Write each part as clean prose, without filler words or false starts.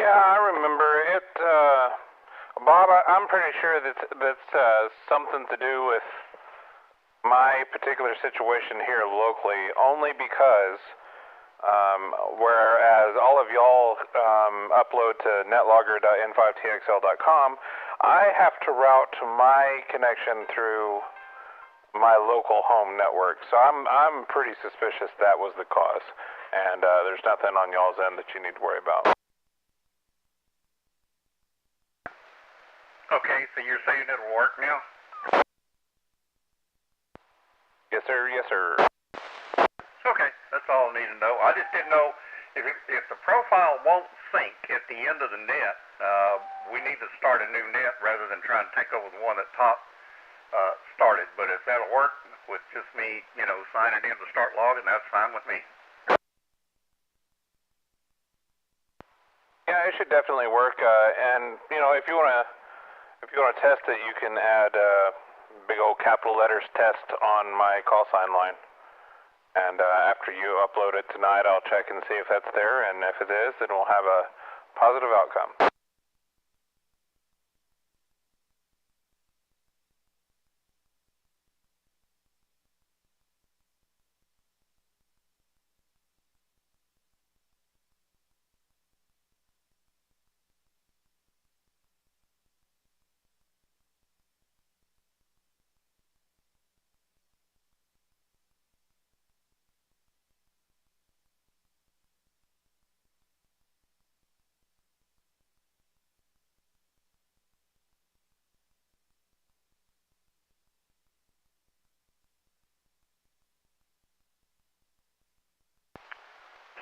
Yeah, I remember it. Bob, I'm pretty sure that's something to do with my particular situation here locally, only because whereas all of y'all upload to netlogger.n5txl.com, I have to route my connection through my local home network. So I'm pretty suspicious that was the cause, and there's nothing on y'all's end that you need to worry about. Okay, so you're saying it'll work now? Yes, sir. Yes, sir. Okay, that's all I need to know. I just didn't know if the profile won't sync at the end of the net, we need to start a new net rather than trying to take over the one that top started. But if that'll work with just me, signing in to start logging, that's fine with me. Yeah, it should definitely work. And if you wanna test it, you can add big old capital letters test on my call sign line. And after you upload it tonight, I'll check and see if that's there, and if it is, then we'll have a positive outcome.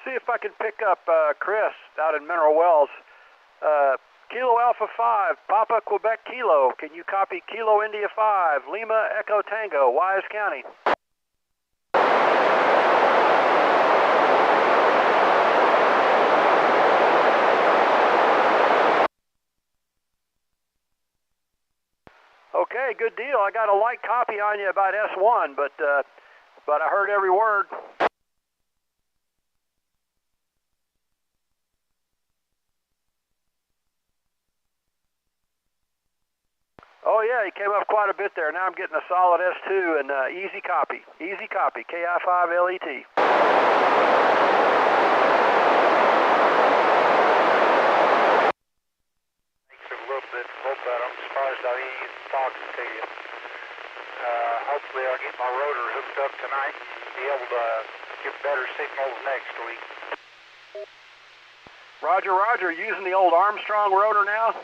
See if I can pick up Chris out in Mineral Wells. Kilo Alpha 5, Papa Quebec Kilo. Can you copy Kilo India 5, Lima Echo Tango, Wise County? Okay, good deal. I got a light copy on you about S1, but I heard every word. Oh yeah, he came up quite a bit there. Now I'm getting a solid S2 and easy copy, KI5LET. Thanks a little bit, but I'm surprised I ain't even talking to you. Hopefully I'll get my rotor hooked up tonight and be able to get better signals next week. Roger, Roger. Using the old Armstrong rotor now?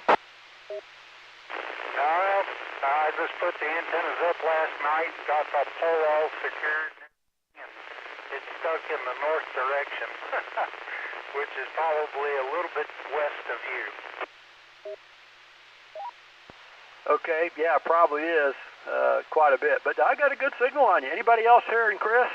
I just put the antennas up last night and got the pole all secured. It's stuck in the north direction, which is probably a little bit west of you. Okay, yeah, probably is quite a bit. But I got a good signal on you. Anybody else hearing Chris?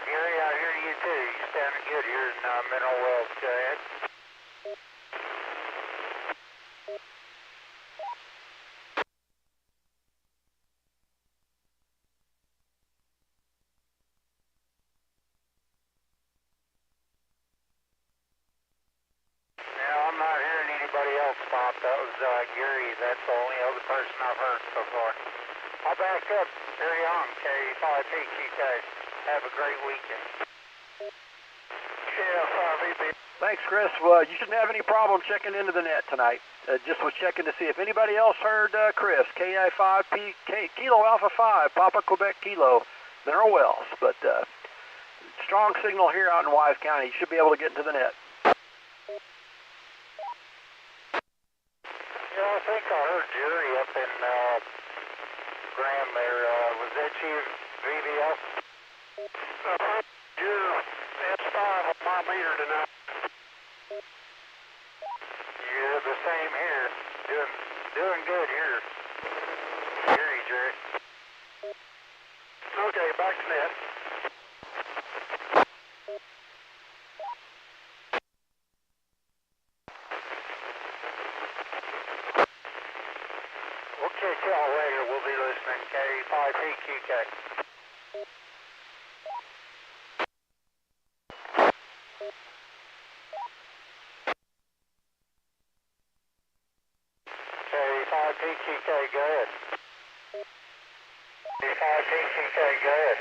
Gary, I hear you too. You're sounding good here in Mineral Wells, Chad. I'm not hearing anybody else pop. That was Gary. That's the only other person I've heard so far. I'll back up. Carry on, K5PQK. Have a great weekend. Yeah, Thanks, Chris. Well, you shouldn't have any problem checking into the net tonight. Just was checking to see if anybody else heard Chris. Kilo Alpha 5, Papa Quebec Kilo, Mineral Wells. But strong signal here out in Wise County. You should be able to get into the net. Yeah, I think I heard Jerry up in Graham there. Was that you, VVL? That's 5 on my meter tonight. You're the same here. Doing good here. Jerry. Okay, back to net. We'll catch y'all later. We'll be listening. K5PQK. KA5PK, go ahead.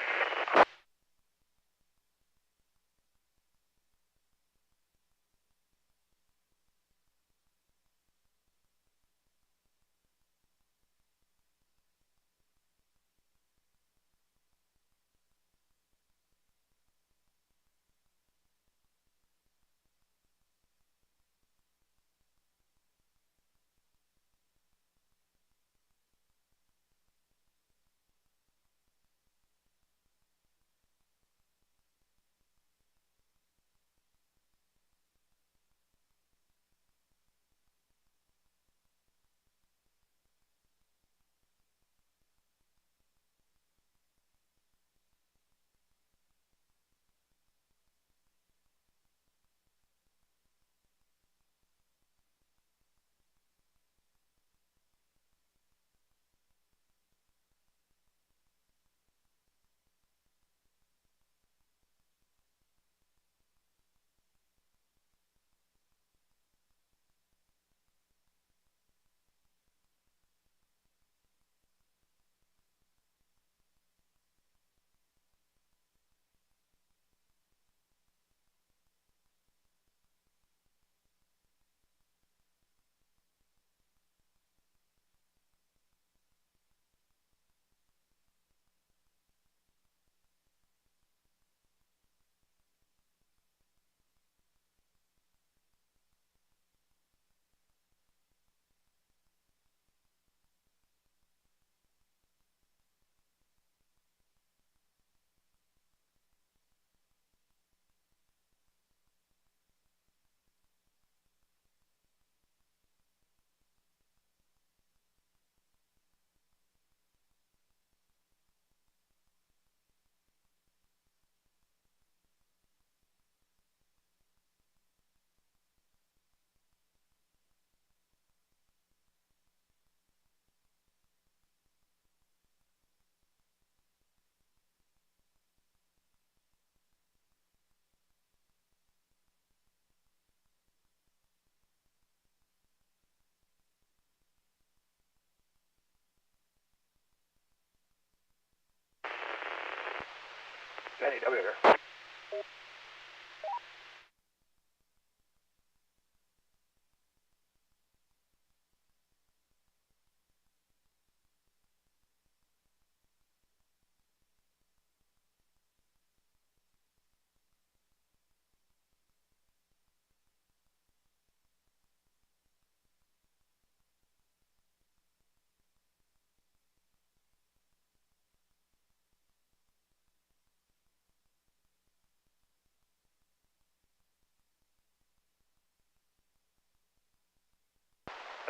NAW here.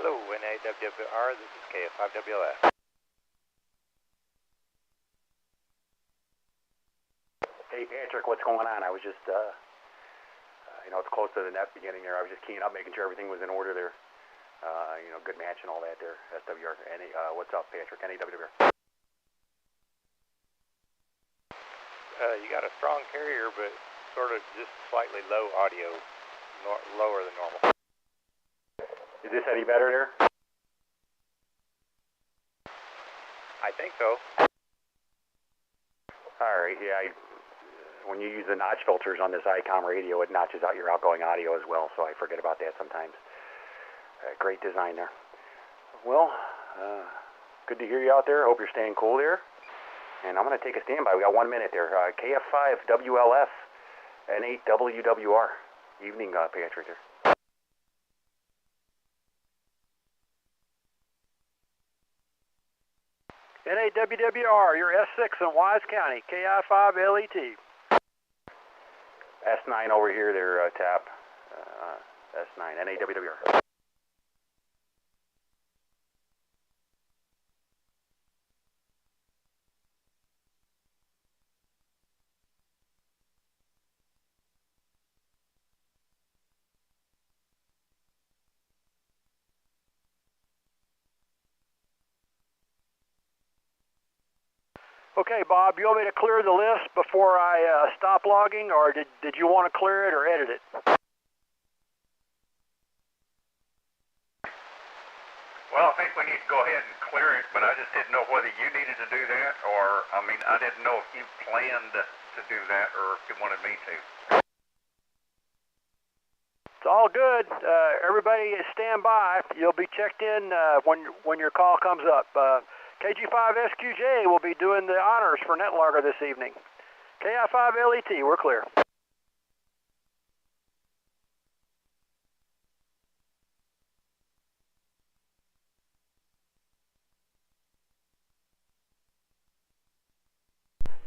Hello, NAWR, this is KF5WLF. Hey Patrick, what's going on? I was just, it's close to the net beginning there. I was just keying up, making sure everything was in order there. Good match and all that there. SWR. What's up, Patrick? NAWR. You got a strong carrier, but sort of just slightly low audio, lower than normal. Is this any better there? I think so. Alright, yeah, when you use the notch filters on this ICOM radio, it notches out your outgoing audio as well, so I forget about that sometimes. Great design there. Well, good to hear you out there. Hope you're staying cool there. And I'm going to take a standby. We got 1 minute there. KF5WLF and 8WWR. Evening, Patrick there. NAWWR, you're S6 in Wise County, KI5LET. S9 over here there, tap. S9, NAWWR. Okay, Bob, you want me to clear the list before I stop logging, or did you want to clear it or edit it? Well, I think we need to go ahead and clear it, but I just didn't know whether you needed to do that or I didn't know if you planned to do that or if you wanted me to. It's all good. Everybody stand by. You'll be checked in when your call comes up. KG5SQJ will be doing the honors for NetLogger this evening. KI5LET, we're clear.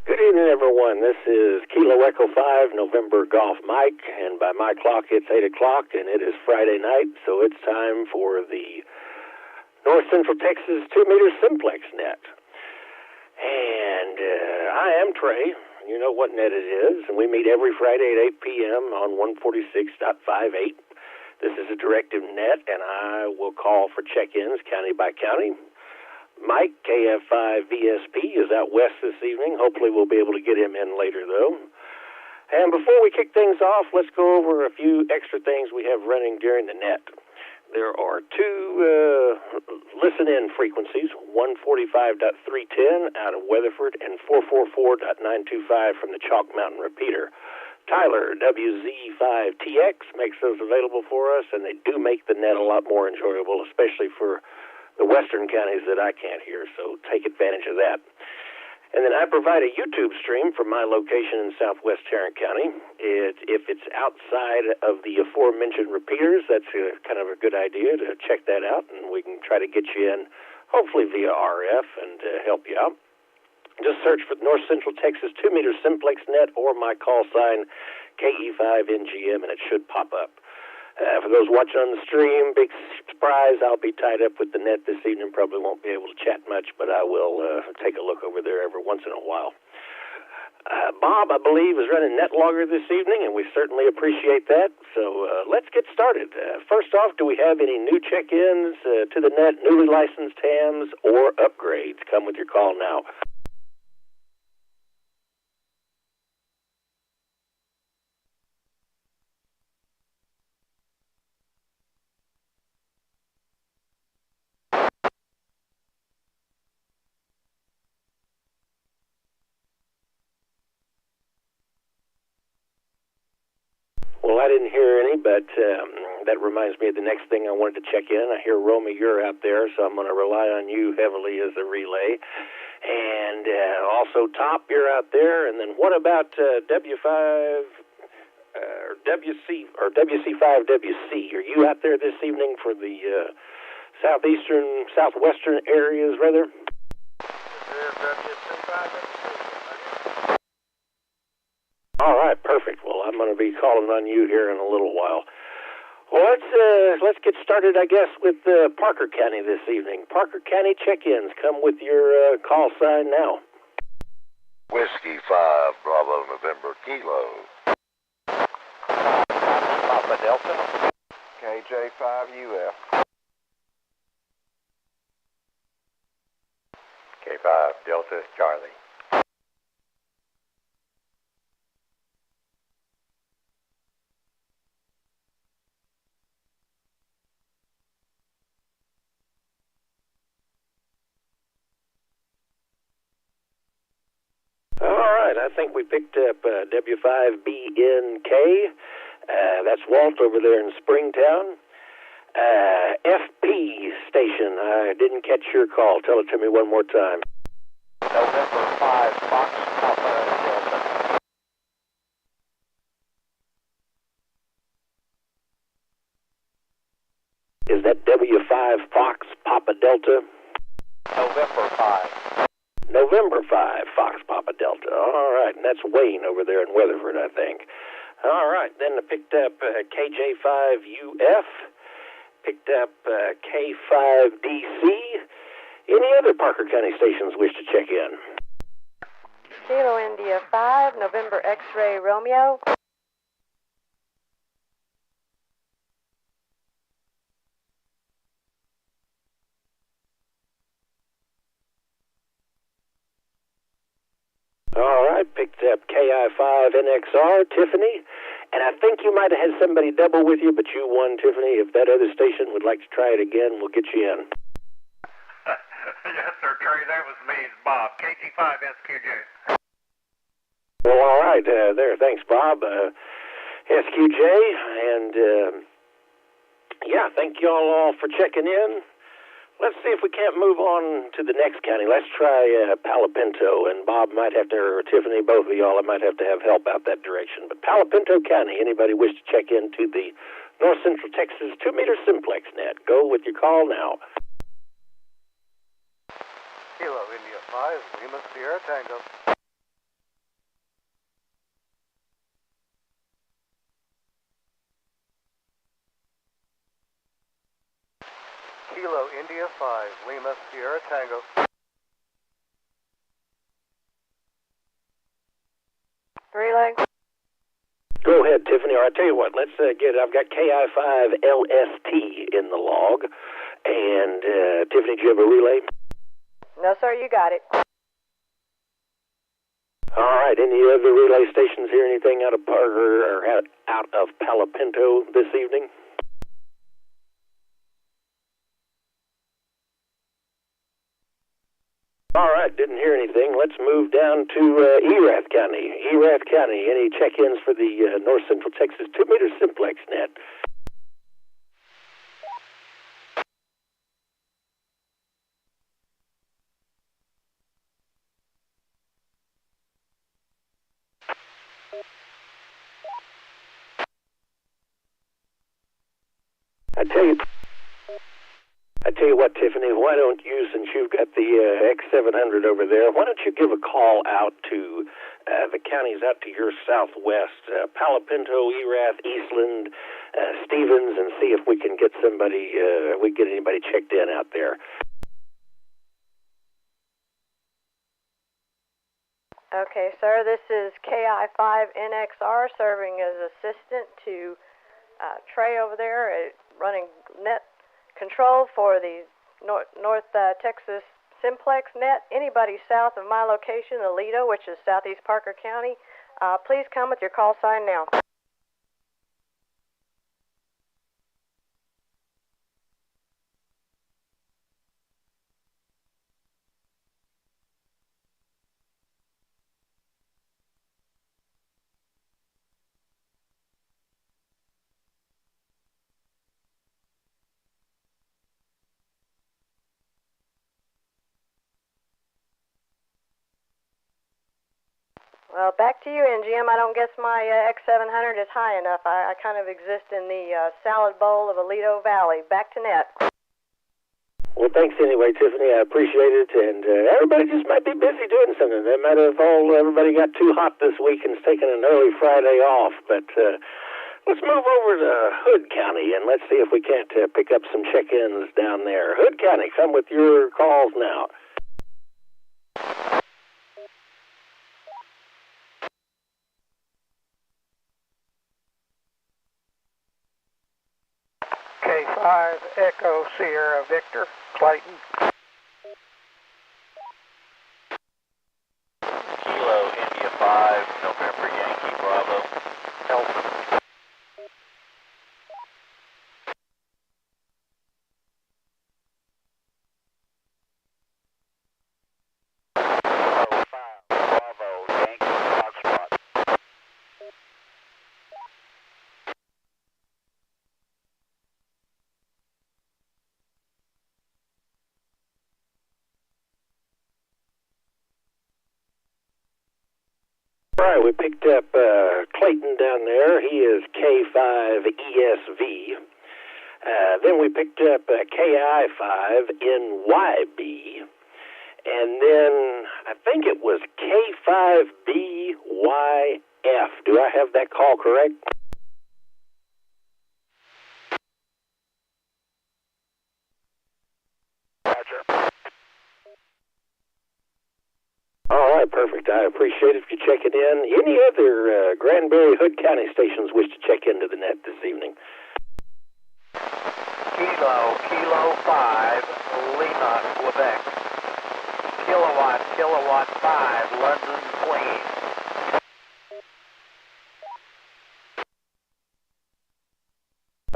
Good evening, everyone. This is Kilo Echo 5, November Golf Mike, and by my clock it's 8 o'clock, and it is Friday night, so it's time for the North Central Texas 2-meter Simplex net. And I am Trey. You know what net it is, and we meet every Friday at 8 p.m. on 146.58. This is a directive net, and I will call for check-ins county by county. Mike, KF5VSP, is out west this evening. Hopefully we'll be able to get him in later, though. And before we kick things off, let's go over a few extra things we have running during the net. There are two listen-in frequencies, 145.310 out of Weatherford and 444.925 from the Chalk Mountain repeater. Tyler, WZ5TX, makes those available for us, and they do make the net a lot more enjoyable, especially for the western counties that I can't hear, so take advantage of that. And then I provide a YouTube stream from my location in southwest Tarrant County. If it's outside of the aforementioned repeaters, that's kind of a good idea to check that out, and we can try to get you in, hopefully via RF, and help you out. Just search for North Central Texas 2-meter Simplex net or my call sign KE5NGM, and it should pop up. For those watching on the stream, big surprise, I'll be tied up with the net this evening. Probably won't be able to chat much, but I will take a look over there every once in a while. Bob, I believe, is running NetLogger this evening, and we certainly appreciate that. So let's get started. First off, do we have any new check-ins to the net, newly licensed hams, or upgrades? Come with your call now. Well, I didn't hear any, but that reminds me of the next thing I wanted to check in. I hear, Romy, you're out there, so I'm going to rely on you heavily as a relay. And also, Top, you're out there. And then what about W5 or WC5WC? Are you out there this evening for the southwestern areas, rather? All right, perfect. Well, I'm going to be calling on you here in a little while. Well, let's get started, I guess, with Parker County this evening. Parker County check-ins. Come with your call sign now. Whiskey 5, Bravo, November, Kilo. Papa Delta. KJ5UF. K5 Delta Charlie. I think we picked up W5BNK. That's Walt over there in Springtown. FP station. I didn't catch your call. Tell it to me one more time. November 5, Fox Papa Delta. Is that W5 Fox Papa Delta? November 5. November 5, Fox Papa Delta. All right, and that's Wayne over there in Weatherford, I think. All right, then I picked up KJ5UF, picked up K5DC. Any other Parker County stations wish to check in? Kilo India 5, November X-Ray Romeo. All right, picked up KI5NXR, Tiffany, and I think you might have had somebody double with you, but you won, Tiffany. If that other station would like to try it again, we'll get you in. Yes, sir, Trey, that was me. It's Bob, KG5SQJ. Well, all right, thanks, Bob. SQJ, and yeah, thank y'all all for checking in. Let's see if we can't move on to the next county. Let's try Palo Pinto, and Bob might have to, or Tiffany, both of y'all, I might have to have help out that direction. But Palo Pinto County, anybody wish to check into the North Central Texas 2-meter Simplex net? Go with your call now. Kilo India 5, Lima Sierra Tango. Kilo India 5, Lima Sierra Tango. Relay. Go ahead, Tiffany. Or I tell you what, let's I've got KI5LST in the log. And Tiffany, do you have a relay? No, sir, you got it. All right. Any other relay stations hear anything out of Parker or out of Palo Pinto this evening? All right, didn't hear anything. Let's move down to Erath County. Erath County, any check-ins for the North Central Texas 2-meter Simplex net? I tell you what, Tiffany, why don't you, since you've got the X700 over there, why don't you give a call out to the counties out to your southwest, Palo Pinto, Erath, Eastland, Stevens, and see if we can get somebody, we get anybody checked in out there. Okay, sir, this is KI5NXR serving as assistant to Trey over there, running net control for the North Texas Simplex net. Anybody south of my location, Aledo, which is southeast Parker County, please come with your call sign now. Well, back to you, NGM. I don't guess my X700 is high enough. I kind of exist in the salad bowl of Aledo Valley. Back to net. Well, thanks anyway, Tiffany. I appreciate it. And everybody just might be busy doing something. They might have everybody got too hot this week and is taking an early Friday off. But let's move over to Hood County, and let's see if we can't pick up some check-ins down there. Hood County, come with your calls now. K5 Echo Sierra Victor, Clayton. Kilo India 5, November Yankee Bravo. Elton. All right, we picked up Clayton down there. He is K5ESV. Then we picked up KI5NYB. And then I think it was K5BYF. Do I have that call correct? Roger. All right, perfect. I appreciate it if you check it in. Any other Granbury Hood County stations wish to check into the net this evening? Kilo 5, Lima, Quebec. Kilowatt 5, London, Queens.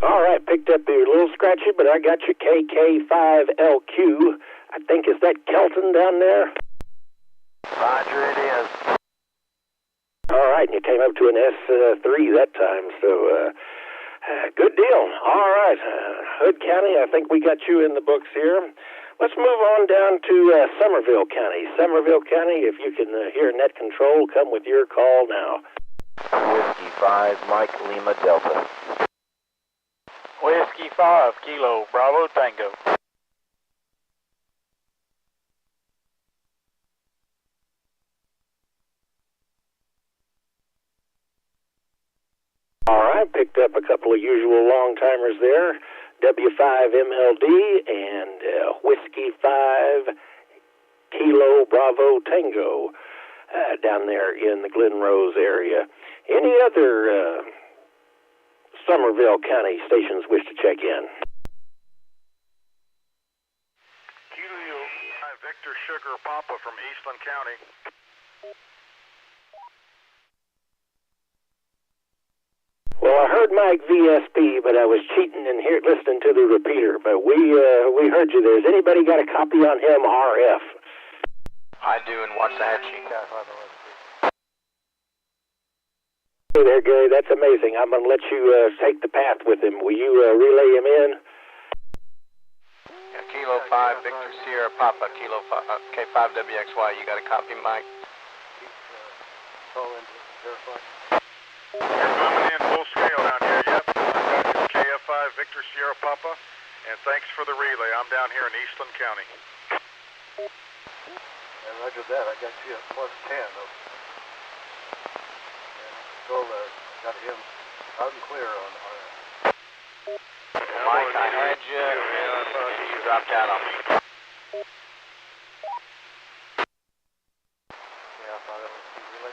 All right, picked up your little scratchy, but I got your KK5LQ I think, is that Kelton down there? Roger, it is. All right, and you came up to an S3 that time, so good deal. All right, Hood County, I think we got you in the books here. Let's move on down to Somerville County. Somerville County, if you can hear net control, come with your call now. Whiskey 5, Mike Lima Delta. Whiskey 5, Kilo Bravo Tango. All right, picked up a couple of usual long-timers there. W5MLD and Whiskey 5 Kilo Bravo Tango down there in the Glen Rose area. Any other Somerville County stations wish to check in? Kilo Victor Sugar Papa from Eastland County. Well, I heard Mike VSP, but I was cheating and here listening to the repeater. But we heard you there. Has anybody got a copy on him, RF? I do, and Waxahachie. Hey there, Gary. That's amazing. I'm going to let you take the path with him. Will you relay him in? Yeah, Kilo 5, Victor Sierra Papa, Kilo 5, K5WXY. You got a copy, Mike? You're coming in full scale down here, yep. I've got KF5 Victor Sierra Papa, and thanks for the relay. I'm down here in Eastland County. And roger that, I got you at +10. And got him out and clear on RF. Mike, I had you, and you dropped out on me. Yeah, I thought it was relay.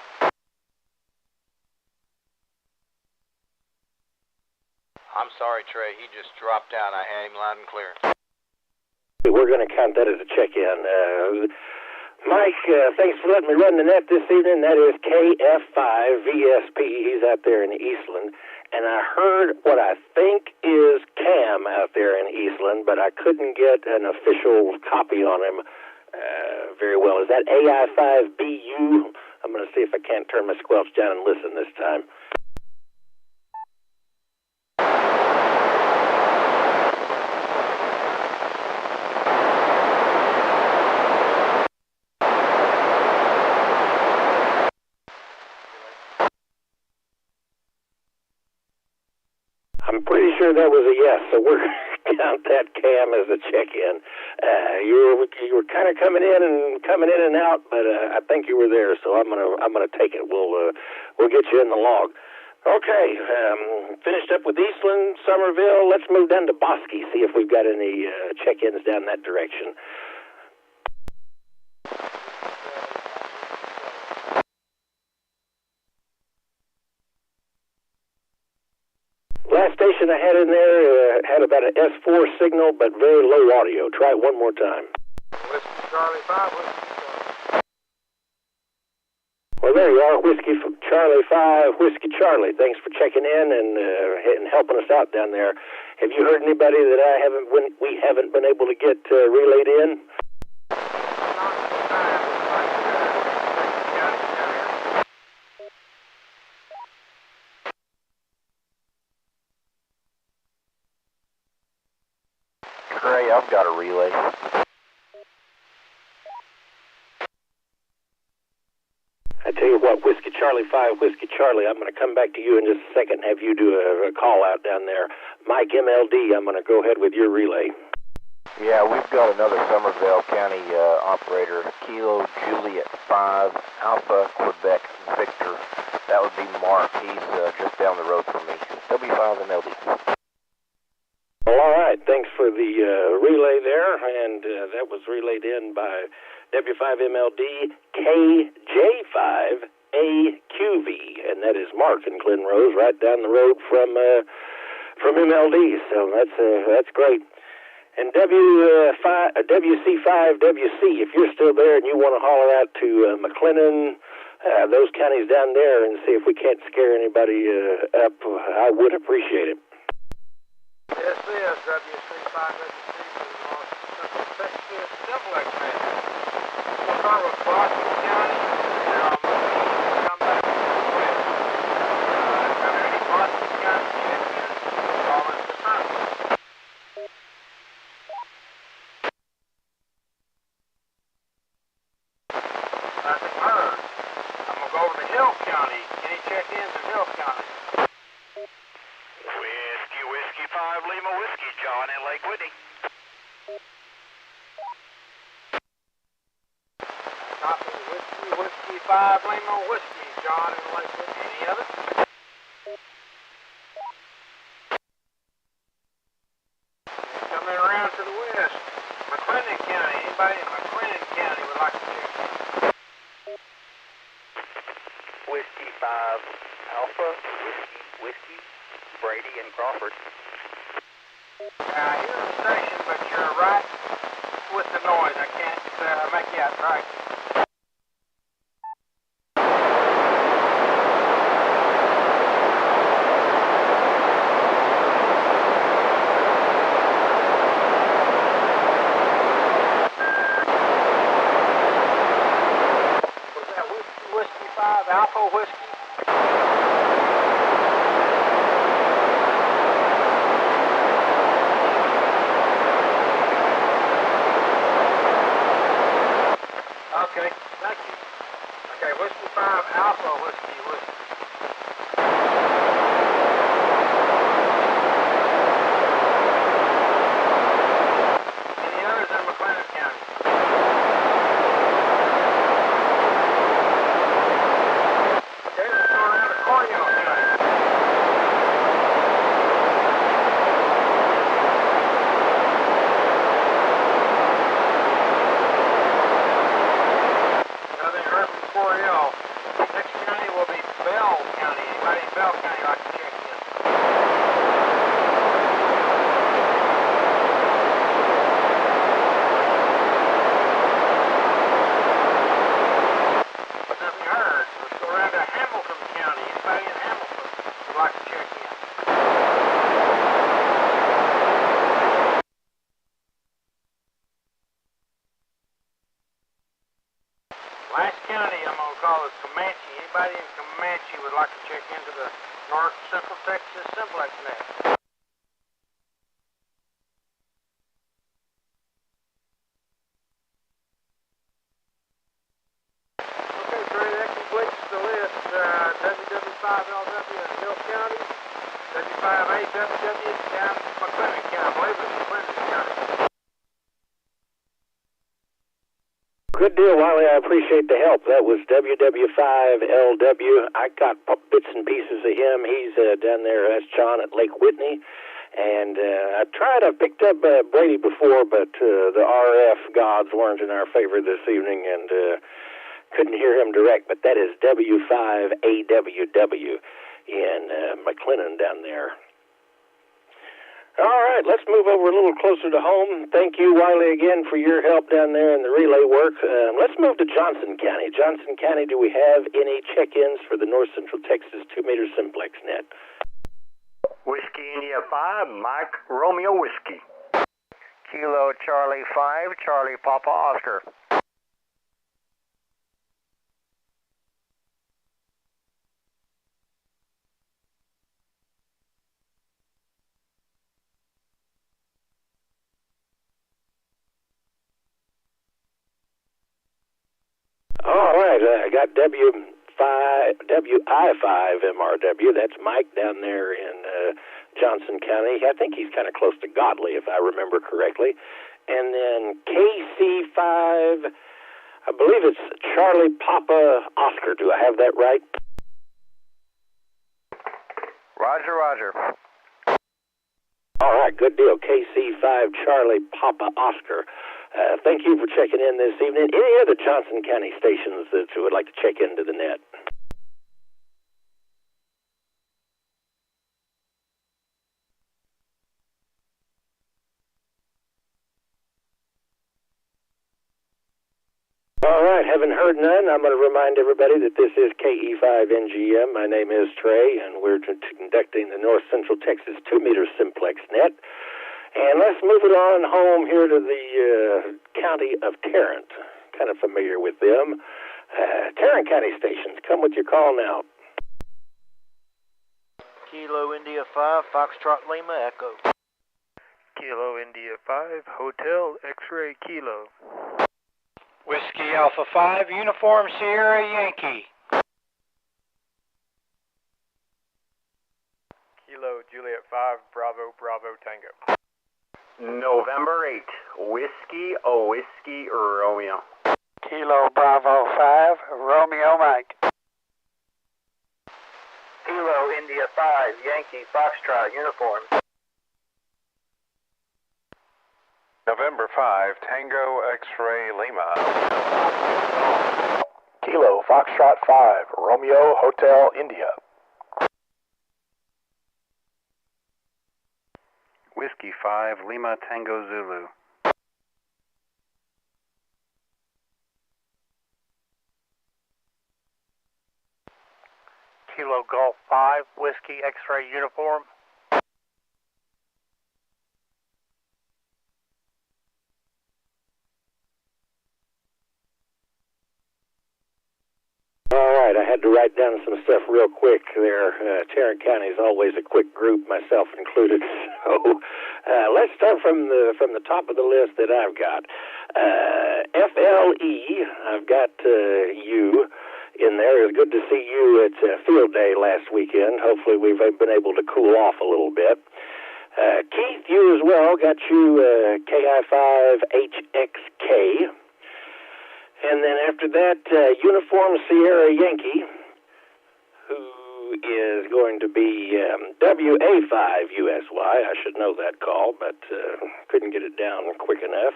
I'm sorry, Trey. He just dropped out. I had him loud and clear. We're going to count that as a check-in. Mike, thanks for letting me run the net this evening. That is KF5VSP. He's out there in Eastland. And I heard what I think is Cam out there in Eastland, but I couldn't get an official copy on him very well. Is that AI5BU? I'm going to see if I can't turn my squelch down and listen this time. I'm pretty sure that was a yes, so we're going to count that Cam as a check-in. You were kind of coming in and out, but I think you were there, so I'm gonna take it. We'll get you in the log. Okay, finished up with Eastland, Somerville. Let's move down to Bosque, see if we've got any check-ins down that direction. Last station I had in there had about an S4 signal, but very low audio. Try it one more time. Whiskey Charlie 5, Whiskey Charlie. Well, there you are, Whiskey Charlie 5, Whiskey Charlie. Thanks for checking in and helping us out down there. Have you heard anybody that we haven't been able to get relayed in? Trey, I've got a relay. I tell you what, Whiskey Charlie 5, Whiskey Charlie, I'm going to come back to you in just a second and have you do a call out down there. Mike MLD, I'm going to go ahead with your relay. Yeah, we've got another Somerville County operator, Kilo Juliet 5, Alpha Quebec Victor. That would be Mark. He's just down the road from me. W5MLD. Well, all right. Thanks for the relay there, and that was relayed in by W5MLD KJ5AQV, and that is Mark in Glen Rose, right down the road from MLD. So that's great. And WC5WC, if you're still there and you want to holler out to McLennan, those counties down there, and see if we can't scare anybody up, I would appreciate it. Yes, WC5WC from Texas, Simplex. start with Boston County, and I'll come back to the west. If there are any Boston County check-ins, call us the time. Nothing heard. I'm going to go over to Hill County. Any check-ins in Hill County? Whiskey 5 Lima Whiskey, John in Lake Whitney. Copy Whiskey 5 Lima Whiskey, John in Lake Whitney. Any others? Coming around to the west, McLennan County. Anybody in McLennan County would like to check in? Whiskey 5 Alpha Whiskey, Brady and Crawford. I hear the station, but you're right with the noise. I can't make you out right. Was that Whiskey 5 Alpha Whiskey? Okay, thank you. Okay, Whiskey 5 Alpha Whiskey. Any others in McLennan County? Okay, let's go around to Coryell County. Nothing heard from Coryell. Next county will be Bell County. Anybody in Bell County like to check in? Nothing heard. Let's go around to Hamilton County. Anybody in Hamilton would like to check in? Last county I'm going to call is Comanche. Anybody in Comanche would like to check into the North Central Texas Simplex net? Okay, Trey, that completes the list. WW5LW in Hill County, W5AWW down in McLennan County. I believe it's McLennan County. Good deal, Wiley. I appreciate the help. That was WW5LW. I got bits and pieces of him. He's down there. That's John at Lake Whitney. And I picked up Brady before, but the RF gods weren't in our favor this evening, and couldn't hear him direct. But that is W5AWW in McLennan down there. All right, let's move over a little closer to home. Thank you, Wiley, again for your help down there in the relay work. Let's move to Johnson County. Johnson County, do we have any check-ins for the North Central Texas 2-meter simplex net? Whiskey India 5, Mike Romeo Whiskey. Kilo Charlie 5, Charlie Papa Oscar. All right, I got WI5 MRW. That's Mike down there in Johnson County. I think he's kind of close to Godley, if I remember correctly. And then KC5, I believe it's Charlie Papa Oscar. Do I have that right? Roger, roger. All right, good deal. KC5 Charlie Papa Oscar. Thank you for checking in this evening. Any other Johnson County stations that you would like to check into the net? All right, haven't heard none. I'm going to remind everybody that this is KE5NGM. My name is Trey, and we're conducting the North Central Texas 2-meter simplex net. And let's move it on home here to the county of Tarrant. kind of familiar with them. Tarrant County stations, come with your call now. Kilo India 5, Foxtrot Lima Echo. Kilo India 5, Hotel X-Ray Kilo. Whiskey Alpha 5, Uniform Sierra Yankee. Kilo Juliet 5, Bravo Bravo Tango. November 8, Whiskey Romeo. Kilo Bravo 5, Romeo Mike. Kilo India 5, Yankee Foxtrot Uniform. November 5, Tango X-Ray Lima. Kilo Foxtrot 5, Romeo Hotel India. Whiskey 5, Lima Tango Zulu. Kilo Golf 5, Whiskey X-Ray Uniform. All right, I had to write down some stuff real quick there. Tarrant County is always a quick group, myself included. So let's start from the top of the list that I've got. FLE, I've got you in there. It was good to see you at Field Day last weekend. Hopefully we've been able to cool off a little bit. Keith, you as well, got you KI5HXK. And then after that, Uniform Sierra Yankee, who is going to be WA5USY. I should know that call, but couldn't get it down quick enough.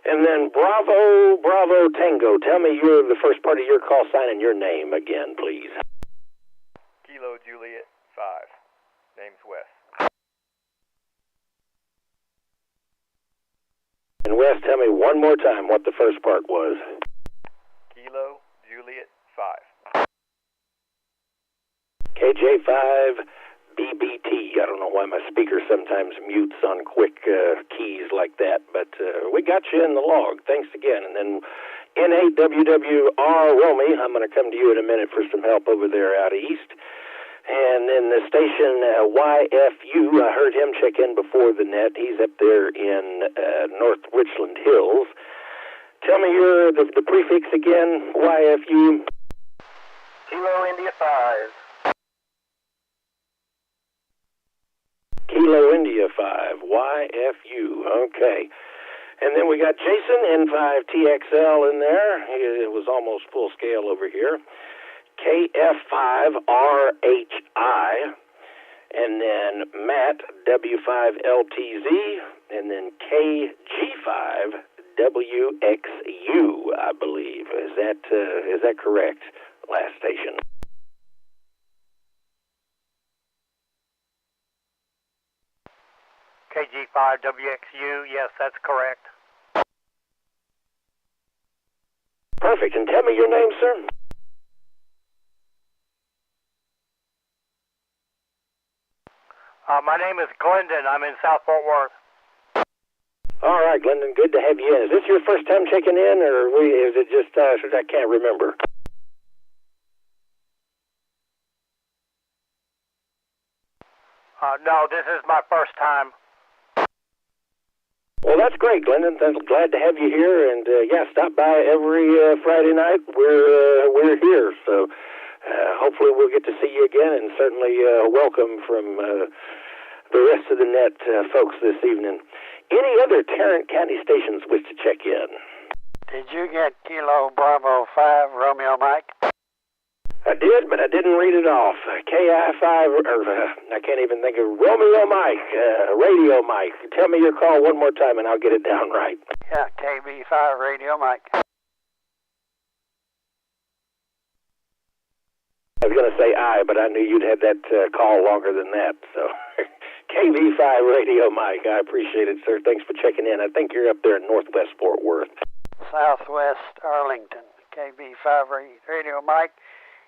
And then Bravo Tango. Tell me the first part of your call sign and your name again, please. Kilo Juliet 5. Name's Wes. And Wes, tell me one more time what the first part was. Kilo Juliet 5. KJ5 BBT. I don't know why my speaker sometimes mutes on quick keys like that, but we got you in the log. Thanks again. And then NAWWR Romy, I'm going to come to you in a minute for some help over there out east. And then the station YFU, I heard him check in before the net. He's up there in North Richland Hills. Tell me the prefix again, YFU. Kilo India 5. Kilo India 5, YFU, okay. And then we got Jason, N5TXL in there. It was almost full scale over here. KF5RHI, and then Matt, W5LTZ, and then KG5WXU, I believe. Is that correct? Last station. KG5WXU, yes, that's correct. Perfect. And tell me your name, sir. My name is Glendon. I'm in South Fort Worth. All right, Glendon, good to have you in. Is this your first time checking in, or is it just I can't remember? No, this is my first time. Well, that's great, Glendon. Glad to have you here, and stop by every Friday night. We're here, so hopefully we'll get to see you again, and certainly welcome from the rest of the net folks this evening. Any other Tarrant County stations wish to check in? Did you get Kilo Bravo 5 Romeo Mike? I did, but I didn't read it off. KI5, I can't even think of Romeo Mike, Radio Mike. Tell me your call one more time and I'll get it down right. Yeah, KB5 Radio Mike. I was going to say I, but I knew you'd had that call longer than that, so... KV5 Radio Mike, I appreciate it, sir. Thanks for checking in. I think you're up there in Northwest Fort Worth. Southwest Arlington. KB5 Radio Mike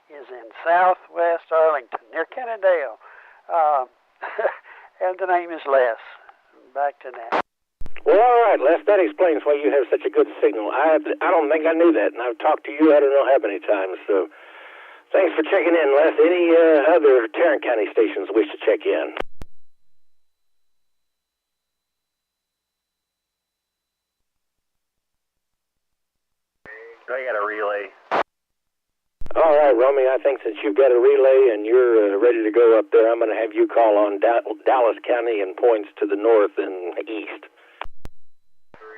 is in Southwest Arlington, near Kennedale. And the name is Les. Back to that. Well, all right, Les, that explains why you have such a good signal. I don't think I knew that, and I've talked to you I don't know how many times, so thanks for checking in, Les. Any other Tarrant County stations wish to check in? I got a relay. All right, Romy, I think since you've got a relay and you're ready to go up there, I'm going to have you call on Dallas County and points to the north and east.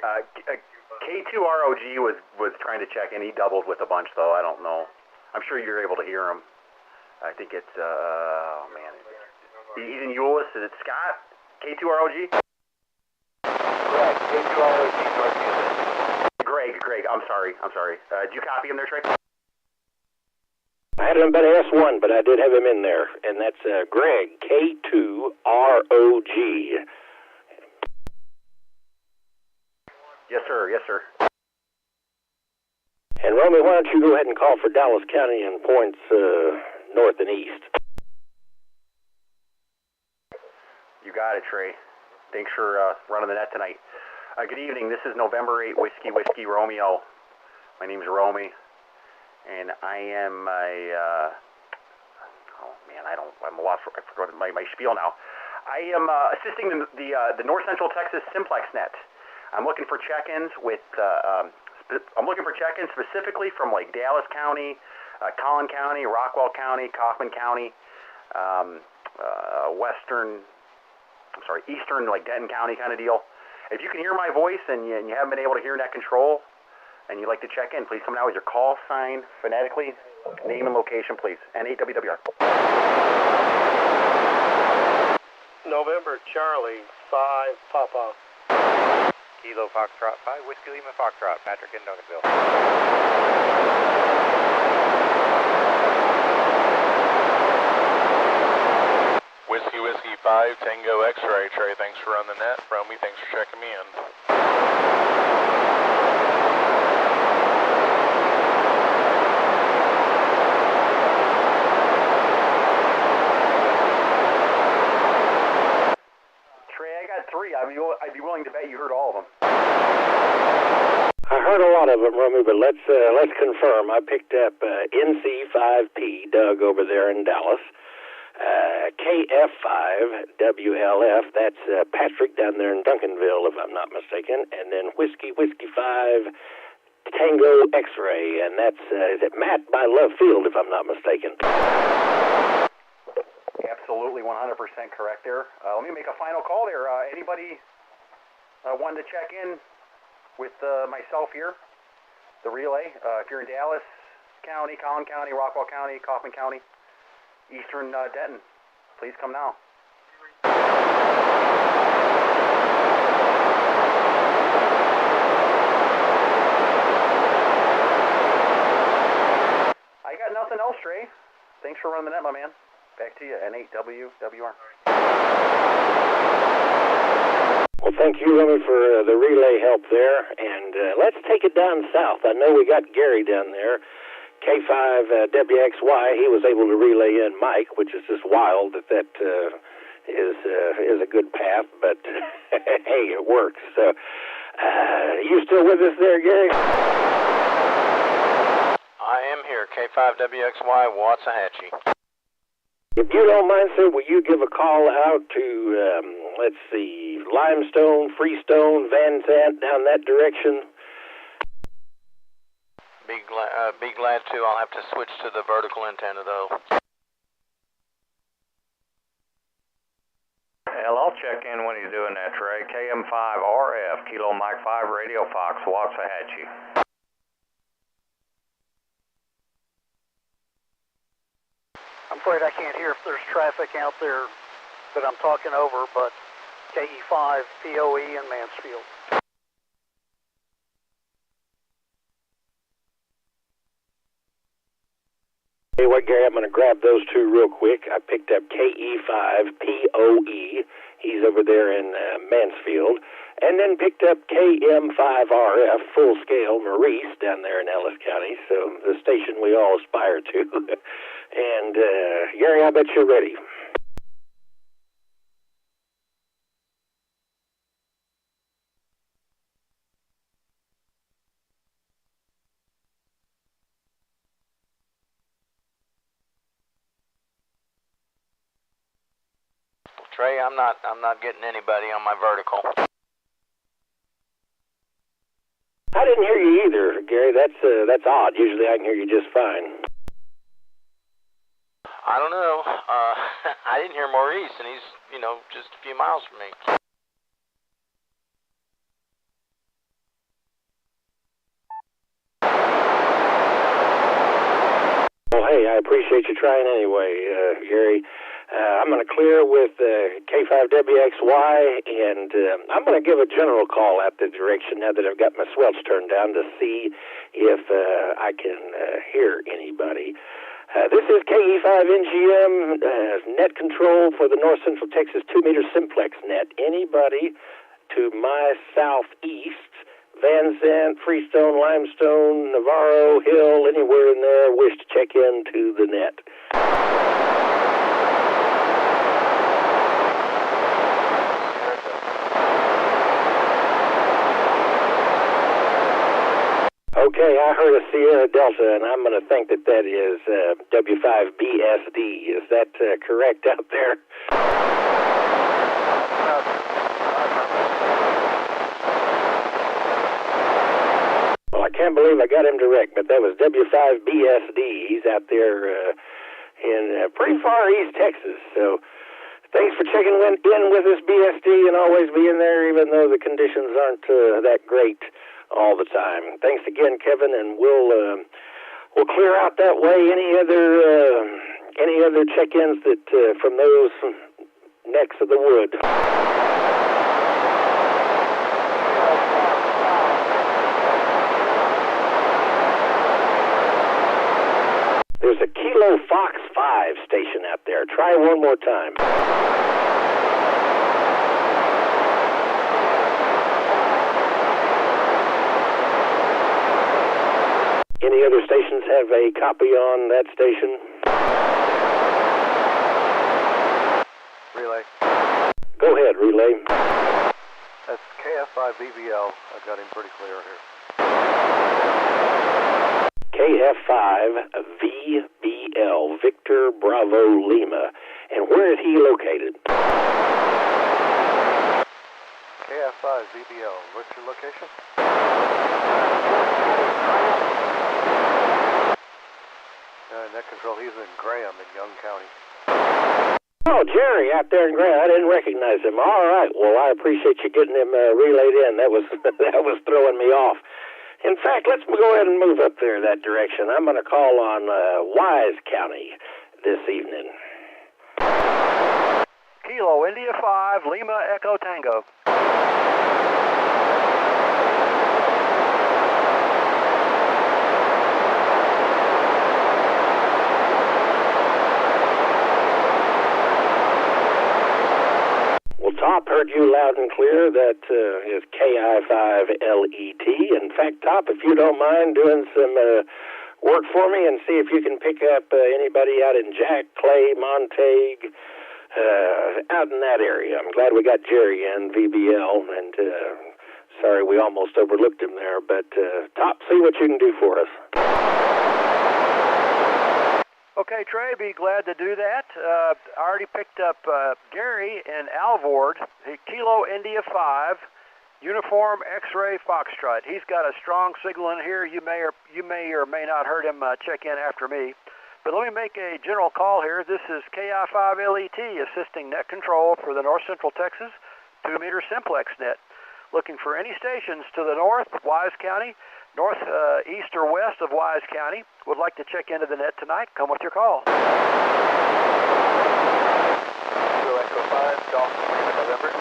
K2ROG was trying to check in. He doubled with a bunch, though. I don't know. I'm sure you're able to hear him. I think it's, oh, man. He's in Euless. Is it Scott? K2ROG? Correct. K2ROG, North Euless. Greg. I'm sorry. Did you copy him there, Trey? I had him at S1, but I did have him in there, and that's Greg, K2ROG. Yes, sir. And Romy, why don't you go ahead and call for Dallas County and points north and east? You got it, Trey. Thanks for running the net tonight. Good evening. This is November 8, Whiskey Romeo. My name's Romy, and I am I'm lost. I forgot my spiel now. I am assisting the North Central Texas Simplex net. I'm looking for check-ins with. I'm looking for check-ins specifically from like Dallas County, Collin County, Rockwell County, Kaufman County, Eastern, like Denton County kind of deal. If you can hear my voice and you haven't been able to hear net control and you'd like to check in, please come now with your call sign phonetically, name and location, please. N8WWR. November Charlie 5 Papa. Kilo Foxtrot 5, Whiskey Lima Foxtrot, Patrick in Duncanville. Whiskey 5, Tango X-Ray. Trey, thanks for running the net. Romy, thanks for checking me in. Trey, I got 3. I'd be willing to bet you heard all of them. I heard a lot of them, Romy, but let's confirm. I picked up NC5P, Doug, over there in Dallas. KF5WLF, that's Patrick down there in Duncanville, if I'm not mistaken. And then Whiskey 5 Tango X-Ray, and that's is it Matt by Love Field, if I'm not mistaken. Absolutely 100% correct there. Let me make a final call there. Anybody wanted to check in with myself here, the relay? If you're in Dallas County, Collin County, Rockwell County, Kaufman County, Eastern Denton, please come now. I got nothing else, Trey. Thanks for running the net, my man. Back to you, N8WWR. Well, thank you, Romy, for the relay help there. And let's take it down south. I know we got Gary down there. K5WXY, he was able to relay in Mike, which is just wild that is a good path, but hey, it works. So, you still with us there, Gary? I am here, K5WXY, Waxahachie. If you don't mind, sir, will you give a call out to, let's see, Limestone, Freestone, Van Zant, down that direction? Be glad to. I'll have to switch to the vertical antenna, though. Hell, I'll check in when he's doing that, Trey. KM5RF, Kilo Mike 5 Radio Fox, Waxahachie. I'm afraid I can't hear if there's traffic out there that I'm talking over, but KE5 POE in Mansfield. Hey, what, Gary, I'm going to grab those two real quick. I picked up KE5POE. He's over there in Mansfield. And then picked up KM5RF, full scale, Maurice, down there in Ellis County. So the station we all aspire to. And, Gary, I bet you're ready. Trey. I'm not getting anybody on my vertical. I didn't hear you either, Gary. That's odd. Usually I can hear you just fine. I don't know. I didn't hear Maurice, and he's, just a few miles from me. Well, hey, I appreciate you trying anyway, Gary. I'm going to clear with K5WXY, and I'm going to give a general call out the direction now that I've got my swelch turned down to see if I can hear anybody. This is KE5NGM net control for the North Central Texas 2-meter Simplex net. Anybody to my southeast, Van Zandt, Freestone, Limestone, Navarro, Hill, anywhere in there, wish to check into the net. Okay, I heard a Sierra Delta, and I'm going to think that that is W5BSD. Is that correct out there? Well, I can't believe I got him direct, but that was W5BSD. He's out there in pretty far east Texas. So thanks for checking in with us, BSD, and always being there, even though the conditions aren't that great all the time. Thanks again, Kevin, and we'll clear out that way any other check-ins that from those necks of the wood. There's a Kilo Fox 5 station out there. Try one more time. Any other stations have a copy on that station? Relay. Go ahead, relay. That's KF5VBL. I've got him pretty clear here. KF5VBL, Victor Bravo Lima. And where is he located? KF5VBL. What's your location? Net control, he's in Graham in Young County. Oh, Jerry out there in Graham. I didn't recognize him. All right. Well, I appreciate you getting him relayed in. That was throwing me off. In fact, let's go ahead and move up there that direction. I'm going to call on Wise County this evening. Kilo India 5, Lima Echo Tango. Top heard you loud and clear. That is KI5LET. In fact, Top, if you don't mind doing some work for me and see if you can pick up anybody out in Jack, Clay, Montague, out in that area. I'm glad we got Jerry in VBL, and sorry we almost overlooked him there. But Top, see what you can do for us. Okay, Trey, be glad to do that. I already picked up Gary in Alvord, Kilo India 5, Uniform X-Ray Foxtrot. He's got a strong signal in here. You may or may not heard him check in after me. But let me make a general call here. This is KI5LET assisting net control for the North Central Texas 2-meter Simplex net. Looking for any stations to the north, Wise County, north, east, or west of Wise County. Would like to check into the net tonight. Come with your call. Kilo Echo 5, Golf November.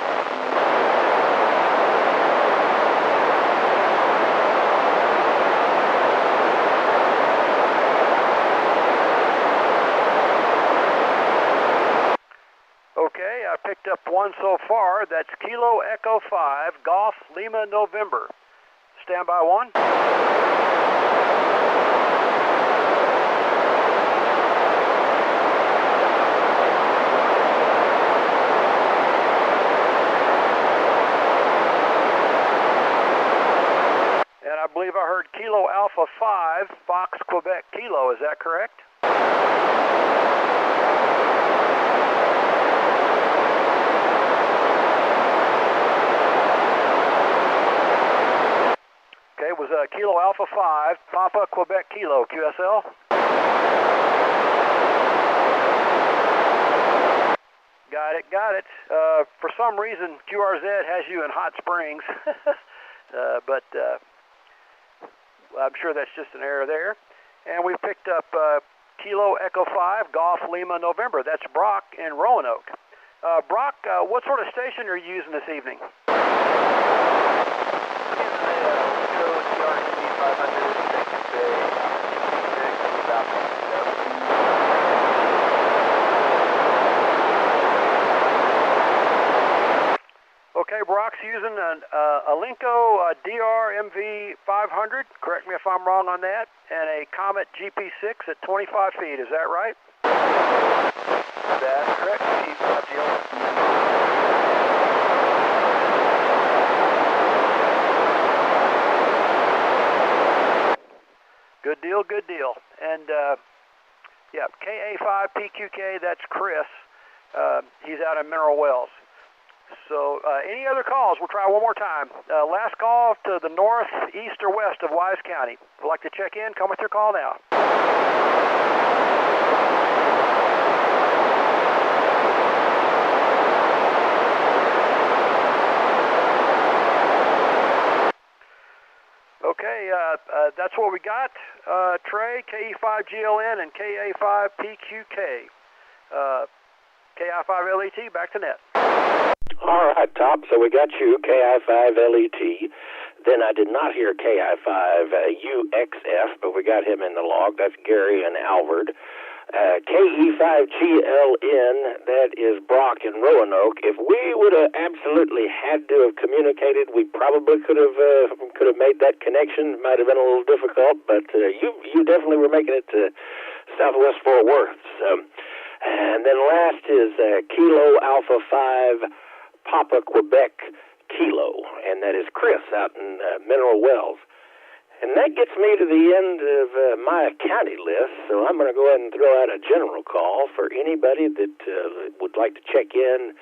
Okay, I picked up one so far. That's Kilo Echo 5, Golf Lima November. Stand by one. And I believe I heard Kilo Alpha 5, Fox Quebec Kilo. Is that correct? it was Kilo Alpha 5, Papa Quebec Kilo, QSL. Got it. For some reason, QRZ has you in Hot Springs, but I'm sure that's just an error there. And we picked up Kilo Echo 5, Golf Lima November. That's Brock in Roanoke. Brock, what sort of station are you using this evening? Okay, Brock's using an Alinco DR MV 500, correct me if I'm wrong on that, and a Comet GP6 at 25 feet, is that right? That's correct, Good deal. And, yeah, KA5PQK, that's Chris. He's out in Mineral Wells. So, any other calls? We'll try one more time. Last call to the north, east, or west of Wise County. If you'd like to check in, come with your call now. Okay, that's what we got. Trey, KE5GLN, and KA5PQK. KI5LET, back to net. All right, Top. So we got you, KI5LET. Then I did not hear KI5UXF, but we got him in the log. That's Gary and Alvord. KE5GLN, that is Brock in Roanoke. If we would have absolutely had to have communicated, we probably could have made that connection. Might have been a little difficult, but you definitely were making it to Southwest Fort Worth. So, and then last is Kilo Alpha 5 Papa Quebec Kilo, and that is Chris out in Mineral Wells. And that gets me to the end of my county list, so I'm going to go ahead and throw out a general call for anybody that would like to check in,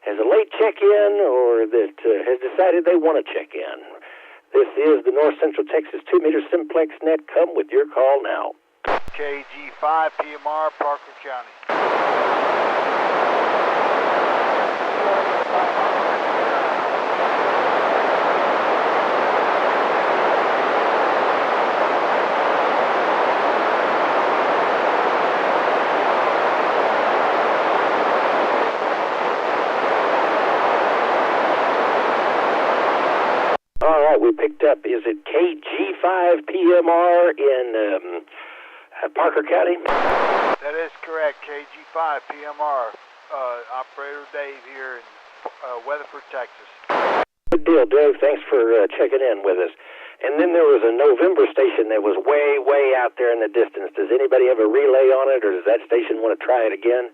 has a late check-in, or that has decided they want to check in. This is the North Central Texas 2-meter Simplex net. Come with your call now. KG5 PMR, Parker County. We picked up, is it KG5 PMR in Parker County? That is correct, KG5 PMR. Operator Dave here in Weatherford, Texas. Good deal, Dave. Thanks for checking in with us. And then there was a November station that was way, way out there in the distance. Does anybody have a relay on it, or does that station want to try it again?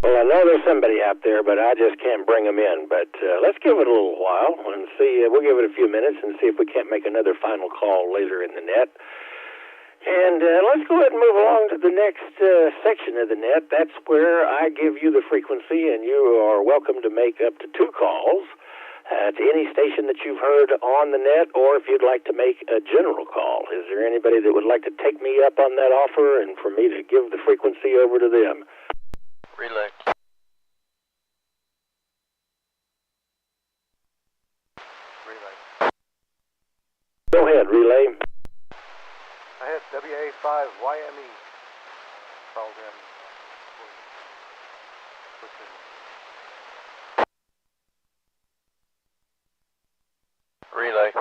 Well, I know there's somebody out there, but I just can't bring them in. But let's give it a little while and see. We'll give it a few minutes and see if we can't make another final call later in the net. And let's go ahead and move along to the next section of the net. That's where I give you the frequency, and you are welcome to make up to 2 calls to any station that you've heard on the net, or if you'd like to make a general call. Is there anybody that would like to take me up on that offer and for me to give the frequency over to them? Relay. Go ahead, relay. I had WA5YME called in. Relay.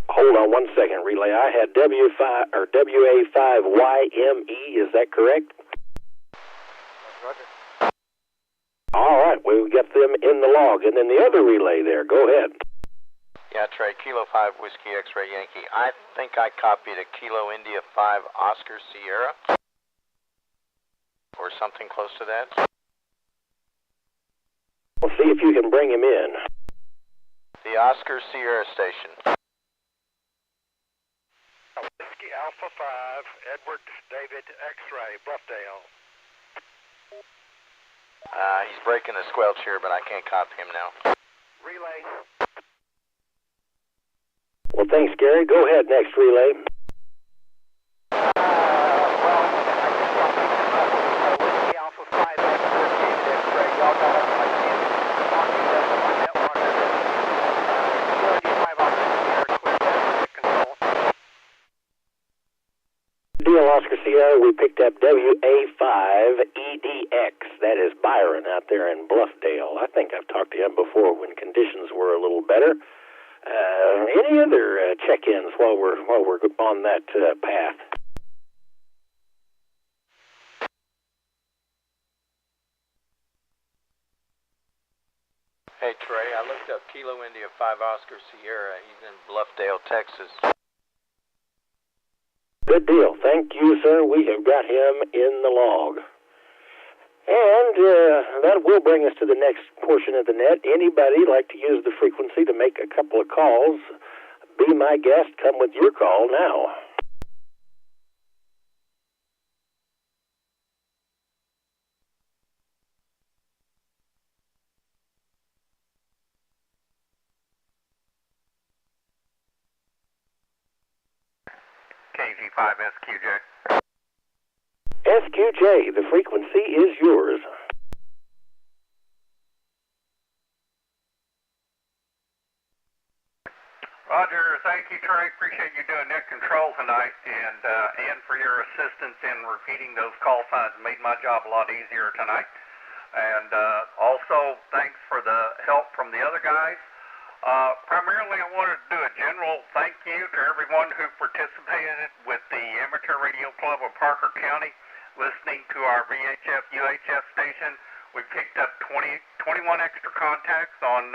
Hold on one second, relay. I had WA5YME. Is that correct? Roger. All right, we've got them in the log. And then the other relay there, go ahead. Yeah, Trey, Kilo 5 Whiskey X-Ray Yankee. I think I copied a Kilo India 5 Oscar Sierra, or something close to that. We'll see if you can bring him in. The Oscar Sierra station. Whiskey Alpha 5, Edward David X-Ray, Bluffdale. He's breaking the squelch here, but I can't copy him now. Relay. Well, thanks, Gary. Go ahead, next relay. Whiskey Alpha 5, Edward David X-Ray. Y'all got us like talking to my network. Kilo 5 Oscar Sierra, Quebec, control. Deal, Oscar Sierra. We picked up WA5EDX. That is Byron out there in Bluffdale. I think I've talked to him before when conditions were a little better. Any other check-ins while we're on that path? Hey, Trey, I looked up Kilo India 5 Oscar Sierra. He's in Bluffdale, Texas. Good deal. Thank you, sir. We have got him in the log. And that will bring us to the next portion of the net. Anybody like to use the frequency to make a couple of calls? Be my guest. Come with your call now. KG5SQJ. SQJ, the frequency is yours. Roger, thank you, Trey. Appreciate you doing net control tonight, and for your assistance in repeating those call signs. Made my job a lot easier tonight. And also, thanks for the help from the other guys. Primarily, I wanted to do a general thank you to everyone who participated with the Amateur Radio Club of Parker County, listening to our VHF UHF station. We picked up 21 extra contacts on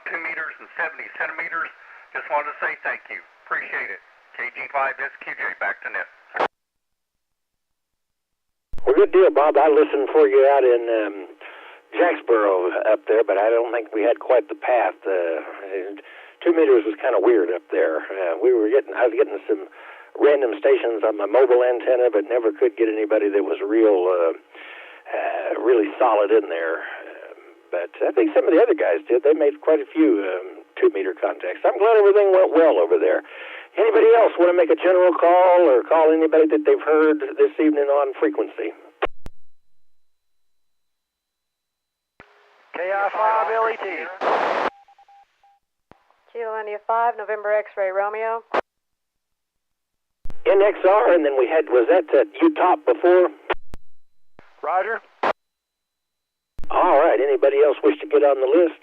2 meters and 70 centimeters. Just wanted to say thank you. Appreciate it. KG5SQJ, back to net. Well, good deal, Bob. I listened for you out in Jacksboro up there, but I don't think we had quite the path. 2 meters was kind of weird up there. I was getting some random stations on my mobile antenna, but never could get anybody that was really solid in there. But I think some of the other guys did. They made quite a few 2 meter contacts. I'm glad everything went well over there. Anybody else want to make a general call or call anybody that they've heard this evening on frequency? KI5LET. Kilo India 5, November X-Ray Romeo. NXR, and then we had, was that UTOP before? Roger. All right, anybody else wish to get on the list?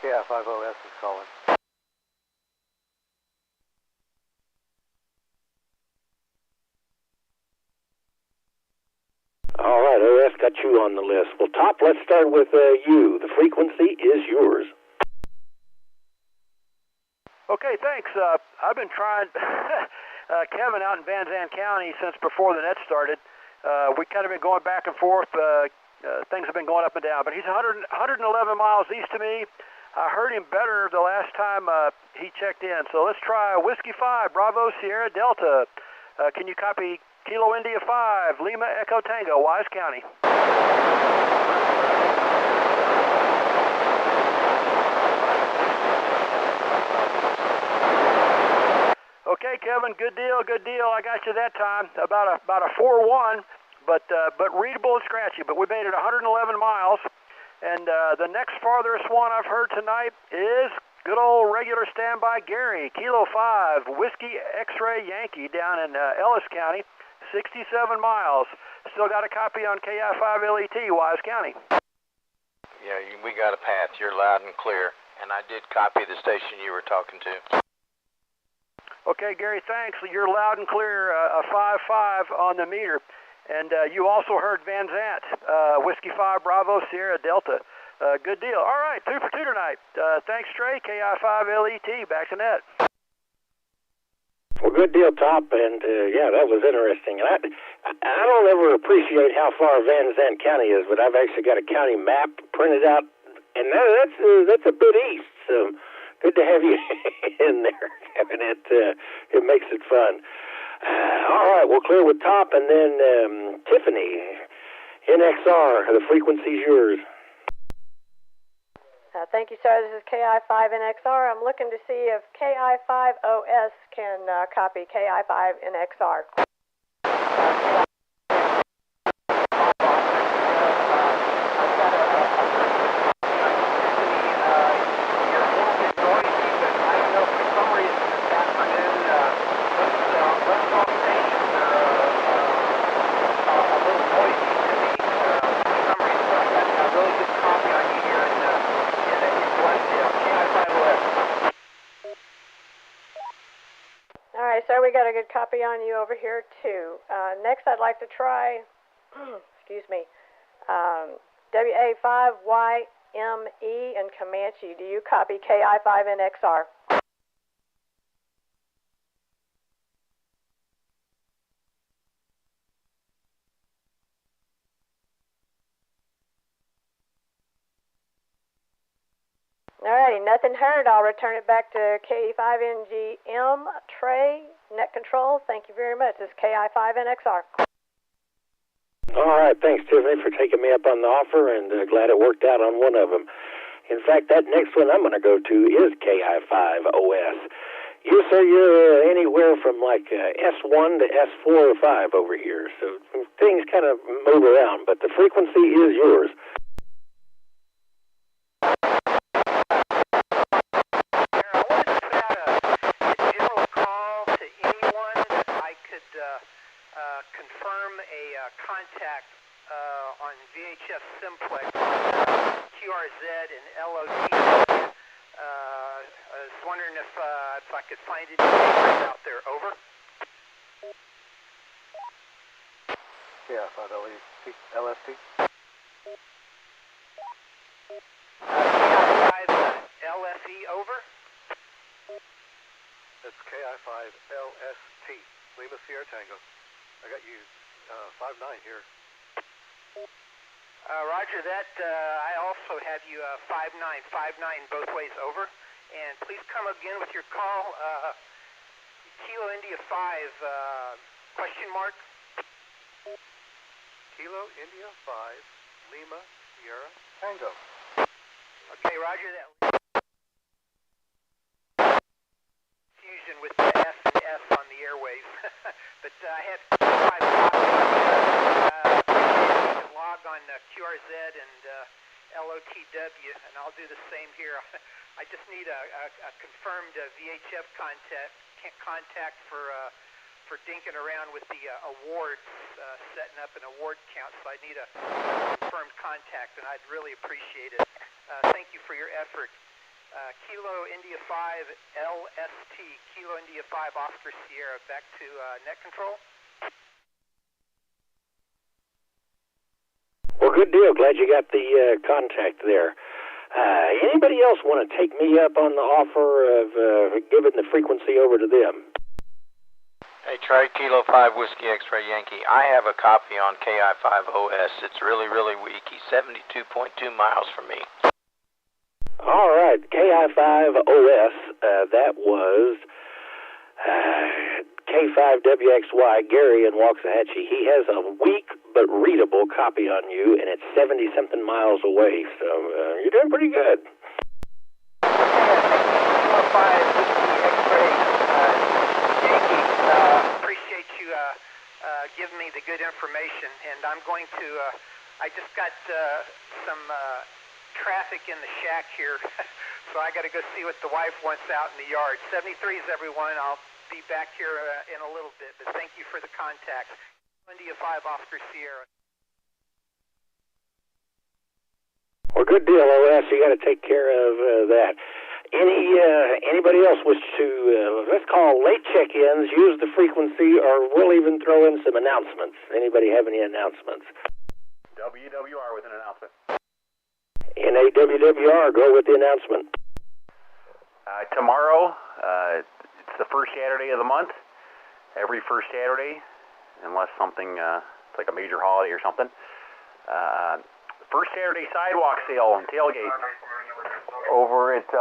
Yeah, 50S is calling. All right, OS got you on the list. Well, Top, let's start with you. The frequency is yours. Okay, thanks. I've been trying Kevin out in Van Zandt County since before the net started. We kind of been going back and forth. Things have been going up and down, but he's 111 miles east of me. I heard him better the last time he checked in. So let's try Whiskey 5, Bravo Sierra Delta. Can you copy Kilo India 5, Lima Echo Tango, Wise County? Okay, Kevin, good deal, good deal. I got you that time. About a 4-1, but readable and scratchy. But we made it 111 miles. And the next farthest one I've heard tonight is good old regular standby Gary, Kilo 5, Whiskey X-Ray Yankee down in Ellis County, 67 miles. Still got a copy on KI5LET, Wise County. Yeah, we got a path. You're loud and clear. And I did copy the station you were talking to. Okay, Gary, thanks. You're loud and clear, a 5-5 on the meter. And you also heard Van Zandt, Whiskey 5, Bravo, Sierra Delta. Good deal. All right, 2 for 2 tonight. Thanks, Trey. KI5LET, back to net. Well, good deal, Top, and yeah, that was interesting. And I don't ever appreciate how far Van Zandt County is, but I've actually got a county map printed out, and that's a bit east. So good to have you in there, having it. It makes it fun. All right, we'll clear with Top, and then Tiffany, NXR. The frequency's yours. Thank you, sir. This is KI5NXR. I'm looking to see if KI5OS can copy KI5NXR. Sir, we got a good copy on you over here, too. Next, I'd like to try, excuse me, WA5YME and Comanche. Do you copy KI5NXR? Alrighty, nothing heard. I'll return it back to KE5NGM. Trey, net control, thank you very much. This is KI5NXR. All right, thanks, Tiffany, for taking me up on the offer, and glad it worked out on one of them. In fact, that next one I'm going to go to is KI5OS. You, sir, you're anywhere from like S1 to S4 or 5 over here, so things kind of move around, but the frequency is yours. Confirm a contact on VHF Simplex, QRZ and LOT. I was wondering if I could find any out there. Over. Yeah, 5 LST. 5 LSE, over. That's KI5 LST. Lima Sierra Tango. I got you 5-9 here. Roger that. I also have you 5-9 both ways, over. And please come again with your call. Kilo India 5, question mark? Kilo India 5, Lima Sierra Tango. Okay, roger that. Fusion with the S and S on the airwaves. But I had 5 log on QRZ and LOTW, and I'll do the same here. I just need a confirmed VHF contact for dinking around with the awards, setting up an award count, so I need a confirmed contact, and I'd really appreciate it. Thank you for your effort. Kilo India 5 LST, Kilo India 5 Oscar Sierra, back to net control. Well, good deal. Glad you got the contact there. Anybody else want to take me up on the offer of giving the frequency over to them? Hey, Trey, Kilo 5 Whiskey X-Ray Yankee. I have a copy on KI5OS. It's really, really weak. He's 72.2 miles from me. All right, KI5OS, that was K5WXY, Gary in Waxahachie. He has a weak but readable copy on you, and it's 70-something miles away, so you're doing pretty good. Appreciate you giving me the good information, and I'm going to, I just got some traffic in the shack here, so I got to go see what the wife wants out in the yard. 73s, everyone. I'll be back here in a little bit, but thank you for the contact. India 5 Oscar Sierra. Well, good deal, OS. You got to take care of that. Anybody else wish to, let's call late check-ins, use the frequency, or we'll even throw in some announcements. Anybody have any announcements? WWR with an announcement. NAWWR, go with the announcement. Tomorrow, it's the first Saturday of the month. Every first Saturday, unless something, it's like a major holiday or something. First Saturday sidewalk sale and tailgate over at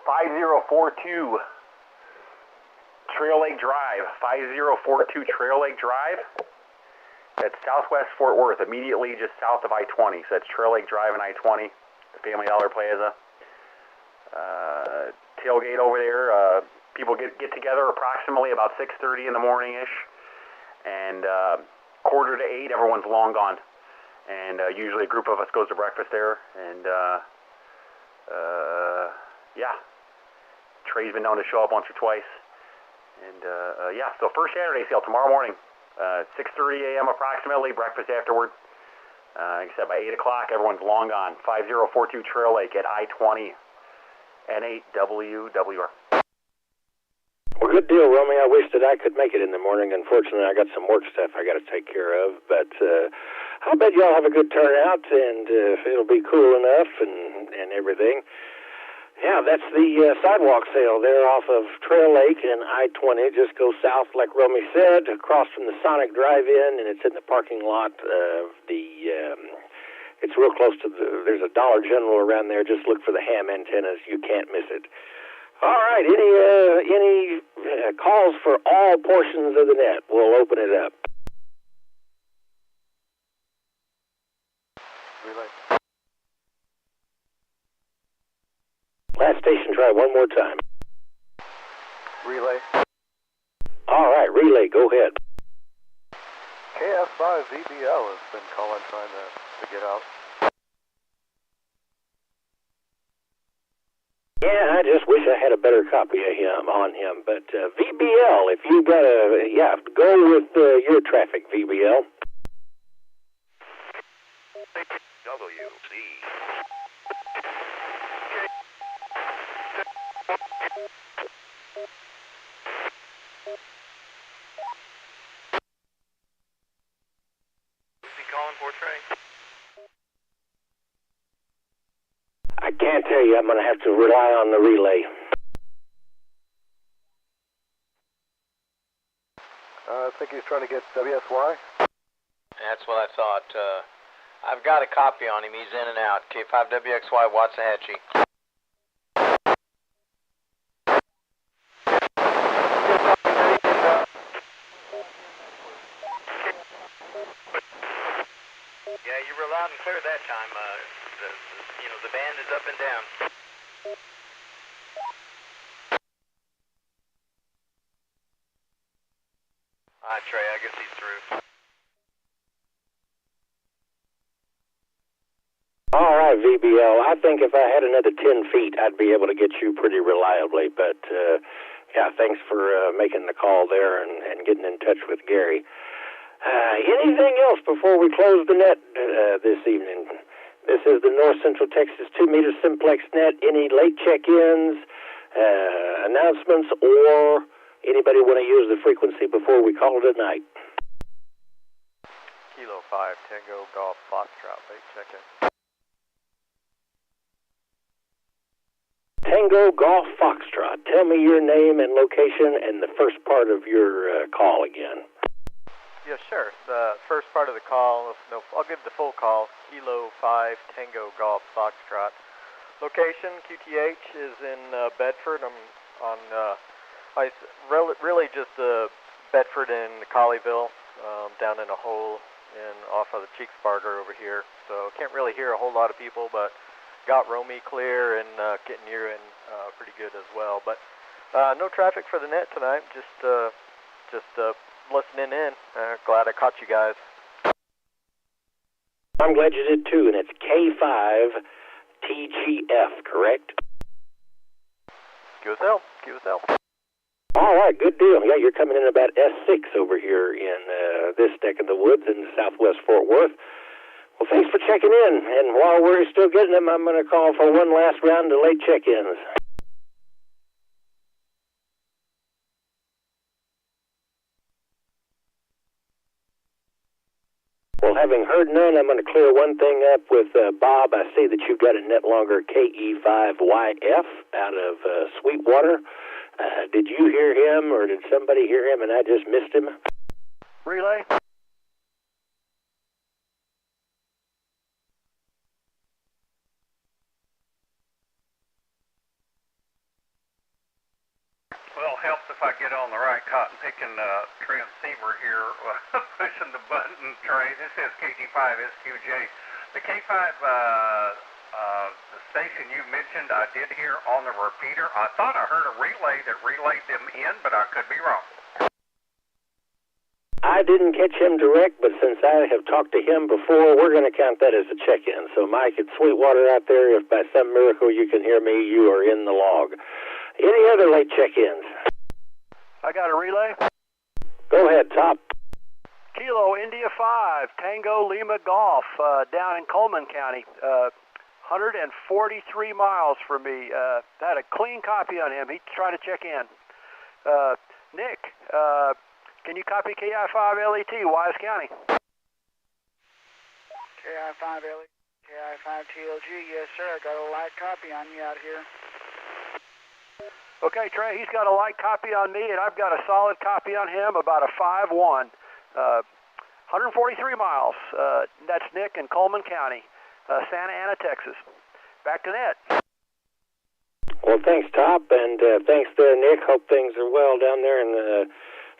5042 Trail Lake Drive. 5042 Trail Lake Drive. That's southwest Fort Worth, immediately just south of I-20. So that's Trail Lake Drive and I-20, the Family Dollar Plaza. Tailgate over there. People get together approximately about 6:30 in the morning-ish. And 7:45, everyone's long gone. And usually a group of us goes to breakfast there. And yeah, Trey's been known to show up once or twice. And yeah, so first Saturday sale tomorrow morning, 6:30 a.m. approximately, breakfast afterward. Like I said, by 8 o'clock, everyone's long gone. 5042 Trail Lake at I-20, N8WWR. Well, good deal, Romy. I wish that I could make it in the morning. Unfortunately, I got some work stuff I got to take care of. But I bet y'all have a good turnout, and it'll be cool enough and everything. Yeah, that's the sidewalk sale there off of Trail Lake and I-20. Just go south, like Romy said, across from the Sonic Drive-In, and it's in the parking lot of the... it's real close to the... There's a Dollar General around there. Just look for the ham antennas. You can't miss it. All right, any calls for all portions of the net? We'll open it up. Relay. Last station, try one more time. Relay. All right, relay, go ahead. KF5VBL has been calling trying to get out. Yeah, I just wish I had a better copy of him on him. But VBL, if you got a, yeah, go with your traffic, VBL. WC. Who's he calling for, Trey? I can't tell you. I'm going to have to rely on the relay. I think he's trying to get WSY. That's what I thought. I've got a copy on him. He's in and out. K5WXY, Waxahachie. Yeah, you were loud and clear that time. The band is up and down. Alright, Trey, I guess he's through. All right, VBL. I think if I had another 10 feet, I'd be able to get you pretty reliably. But, yeah, thanks for making the call there and getting in touch with Gary. Anything else before we close the net this evening? This is the North Central Texas 2-meter Simplex net. Any late check-ins, announcements, or anybody want to use the frequency before we call it a night? Kilo 5, Tango, Golf, Foxtrot, late check-in. Tango, Golf, Foxtrot. Tell me your name and location and the first part of your call again. Yeah, sure. The first part of the call, no, I'll give the full call. Kilo 5, Tango, Golf, Foxtrot. Location, QTH, is in Bedford. I'm on, really just Bedford and Colleyville, down in a hole off of the Cheeksparger over here. So can't really hear a whole lot of people, but got Romy clear and getting you in pretty good as well. But no traffic for the net tonight, just listening in. Glad I caught you guys. I'm glad you did too, and it's K5TGF, correct? QSL. All right, good deal. Yeah, you're coming in about S6 over here in this neck of the woods in southwest Fort Worth. Well, thanks for checking in, and while we're still getting them, I'm going to call for one last round of late check-ins. Well, having heard heard none, I'm going to clear one thing up with Bob. I see that you've got a NetLogger KE5YF out of Sweetwater. Did you hear him, or did somebody hear him and I just missed him? Relay. Well, helps if I get on the right cotton picking transceiver here, pushing the button tray. This is KG5SQJ. The K5, the station you mentioned, I did hear on the repeater. I thought I heard a relay that relayed them in, but I could be wrong. I didn't catch him direct, but since I have talked to him before, we're going to count that as a check-in. So, Mike, it's Sweetwater out there. If by some miracle you can hear me, you are in the log. Any other late check-ins? I got a relay. Go ahead, Top. Kilo India 5, Tango Lima Golf, down in Coleman County. 143 miles from me. Had a clean copy on him. He's trying to check in. Nick, can you copy KI5 LET, Wise County? KI5 LET, KI5 TLG, yes sir, I got a light copy on you out here. Okay, Trey, he's got a light copy on me, and I've got a solid copy on him, about a 5-1. 143 miles. That's Nick in Coleman County, Santa Ana, Texas. Back to net. Well, thanks, Top, and thanks there, Nick. Hope things are well down there in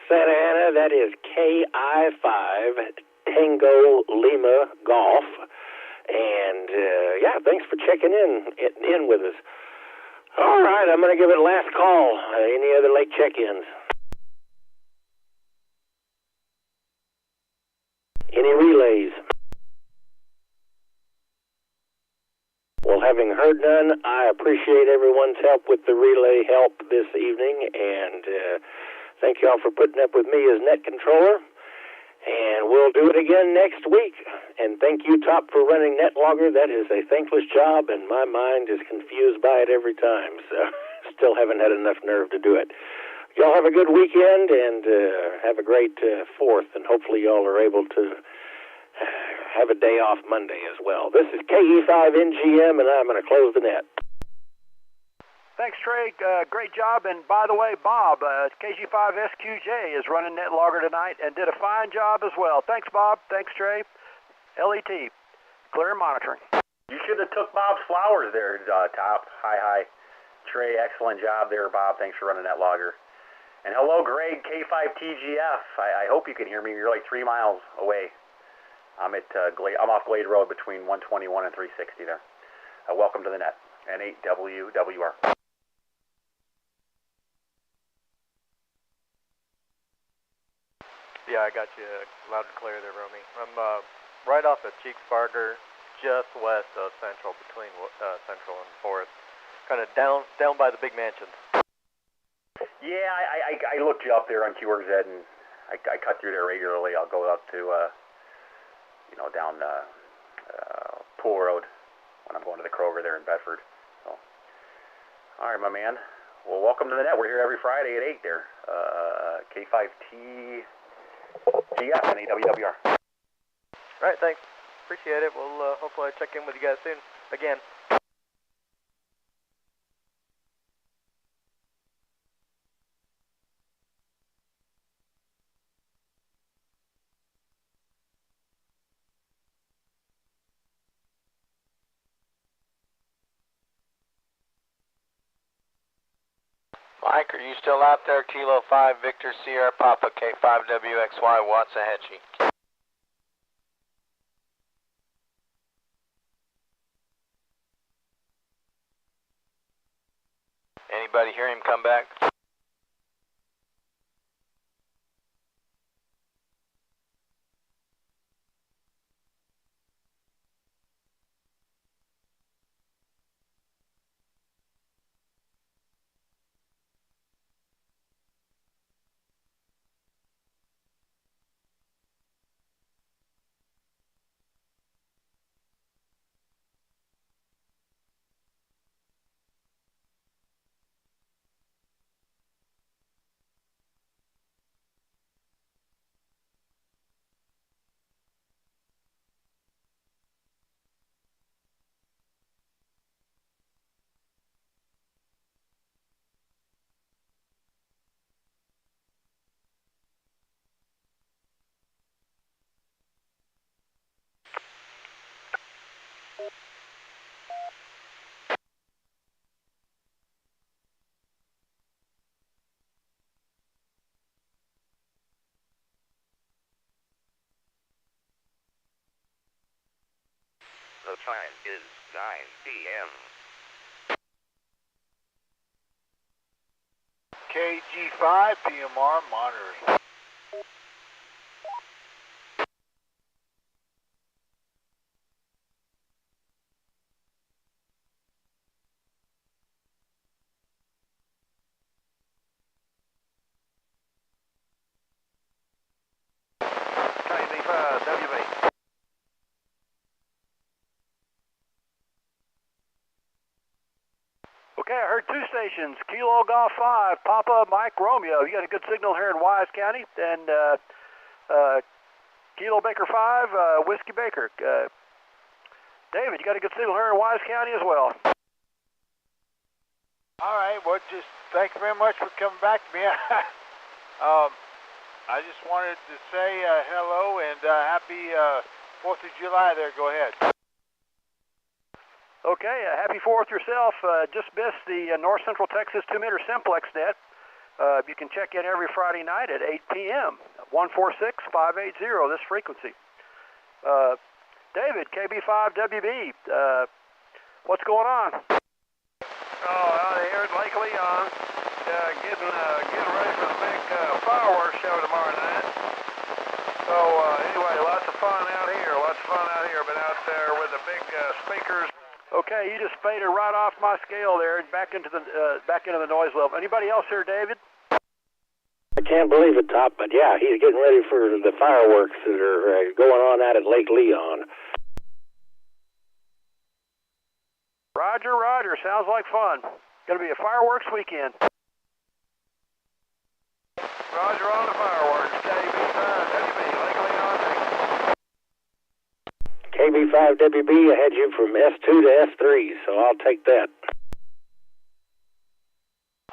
Santa Ana. That is KI5 Tango Lima Golf. And, yeah, thanks for checking in with us. All right, I'm going to give it a last call. Any other late check-ins? Any relays? Well, having heard none, I appreciate everyone's help with the relay help this evening, and thank you all for putting up with me as net controller. And we'll do it again next week. And thank you, Top, for running NetLogger. That is a thankless job, and my mind is confused by it every time. So still haven't had enough nerve to do it. Y'all have a good weekend, and have a great 4th, and hopefully y'all are able to have a day off Monday as well. This is KE5NGM, and I'm going to close the net. Thanks, Trey. Great job. And by the way, Bob, KG5SQJ is running NetLogger tonight and did a fine job as well. Thanks, Bob. Thanks, Trey. LET, clear and monitoring. You should have took Bob's flowers there, Top. Hi. Trey, excellent job there, Bob. Thanks for running NetLogger. And hello, Greg, K5TGF. I hope you can hear me. You're like 3 miles away. I'm off Glade Road between 121 and 360 there. Welcome to the net. N8WWR. Yeah, I got you loud and clear there, Romy. I'm right off of Cheeksbarger, just west of Central, between Central and 4th. Kind of down by the big mansions. Yeah, I looked you up there on QRZ, and I cut through there regularly. I'll go up to, down Pool Road when I'm going to the Kroger there in Bedford. So, all right, my man. Well, welcome to the net. We're here every Friday at 8 there. K5T... GF and AWWR. All right, thanks. Appreciate it. We'll hopefully check in with you guys soon. Again. Mike, are you still out there? Kilo 5 Victor Sierra Papa K5WXY Waxahachie. Anybody hear him come back? The time is 9 p.m. KG5 PMR monitoring. KV5 WB. Okay, I heard two stations, Kilo Golf 5, Papa Mike Romeo. You got a good signal here in Wise County, and Kilo Baker 5, Whiskey Baker. David, you got a good signal here in Wise County as well. All right, well, just thank you very much for coming back to me. I just wanted to say hello and happy 4th of July there. Go ahead. Okay, happy 4th yourself. Just missed the North Central Texas 2-meter Simplex net. You can check in every Friday night at 8 p.m. 146-580, this frequency. David, KB5WB, what's going on? Oh, out here at Lake Leon, getting ready for the big fireworks show tomorrow night. So anyway, lots of fun out here. Been out there with the big speakers. Okay, you just faded right off my scale there and back into the noise level. Anybody else here, David? I can't believe it, Top, but yeah, he's getting ready for the fireworks that are going on out at Lake Leon. Roger, Roger. Sounds like fun. Going to be a fireworks weekend. Roger on the fireworks. KB5WB, Lake Leon, Texas. KB5WB, I had you from S2 to S3, so I'll take that.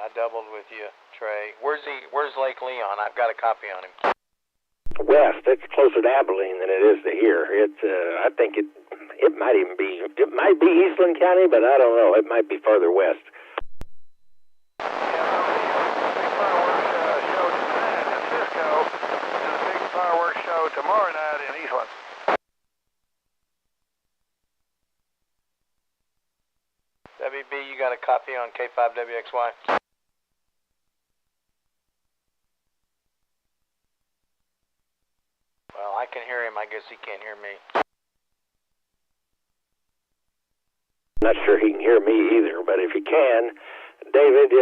I doubled with you, Trey. Where's Lake Leon? I've got a copy on him. West. It's closer to Abilene than it is to here. It's I think it might even be Eastland County, but I don't know. It might be further west. Yeah, big fireworks show tonight in Cisco, and a big fireworks show tomorrow night in Eastland. WB, you got a copy on K5WXY? Well, I can hear him. I guess he can't hear me. Not sure he can hear me either, but if he can, David,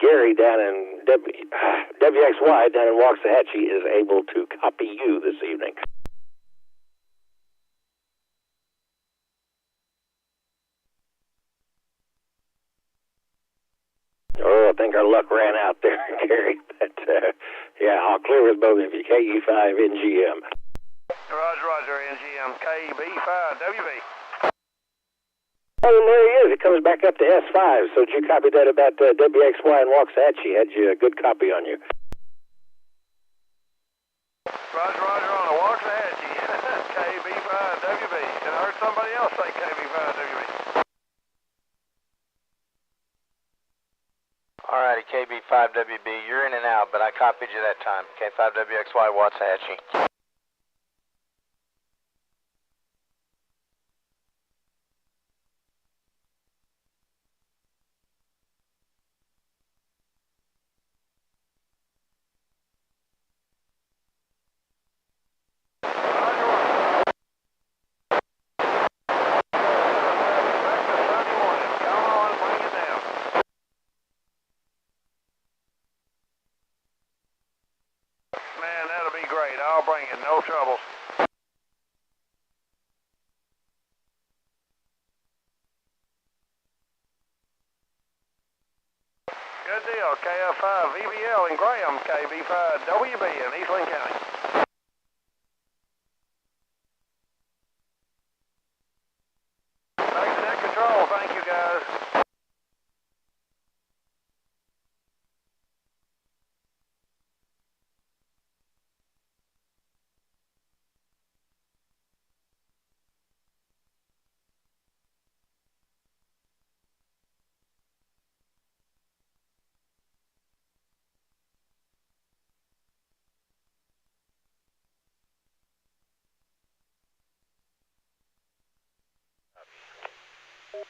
Gary down in WXY down in Waxahachie is able to copy you this evening. Oh, I think our luck ran out there, Gary. But yeah, I'll clear with both of you. KE5 NGM. Roger, NGM, KB5WB. Oh, and there he is. It comes back up to S5. So did you copy that about WXY and Waxahachie? Had you a good copy on you? Roger on the Waxahachie. KB5WB. And I heard somebody else say KB5WB. Alrighty, KB5WB, you're in and out, but I copied you that time. K5WXY, Waxahachie. Man, that'll be great. I'll bring it, no troubles. Good deal. KF5 VBL in Graham, KB5WB in Eastland County. Back to net control. Thank you, guys. Okay,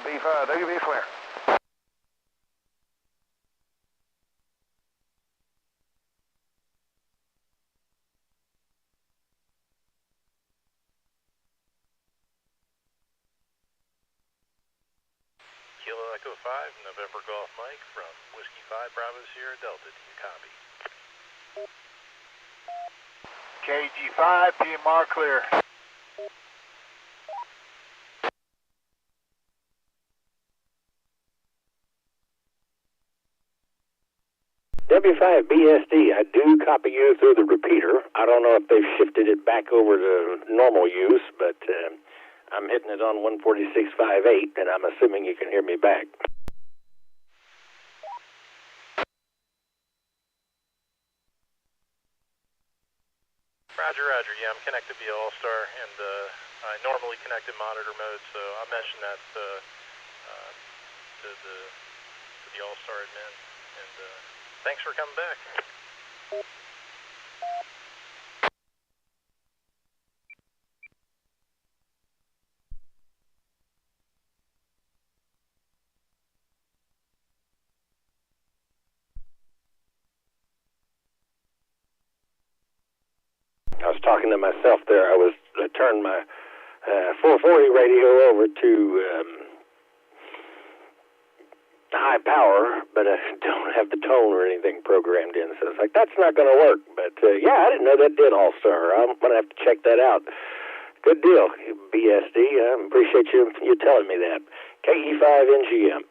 B5, WB clear. Kilo Echo 5, November Golf Mike from Whiskey 5 Bravo Sierra Delta. Do you copy? KG5, PMR clear. W5BSD, I do copy you through the repeater. I don't know if they've shifted it back over to normal use, but I'm hitting it on 146.58, and I'm assuming you can hear me back. Roger, roger. Yeah, I'm connected via All-Star, and I normally connect in monitor mode, so I'll mention that to the All-Star admin, and thanks for coming back. I was talking to myself there. I turned my 440 radio over to high power, but I don't have the tone or anything programmed in. So it's like, that's not going to work. But yeah, I didn't know that did All-Star. I'm going to have to check that out. Good deal, BSD. I appreciate you telling me that. KE5NGM.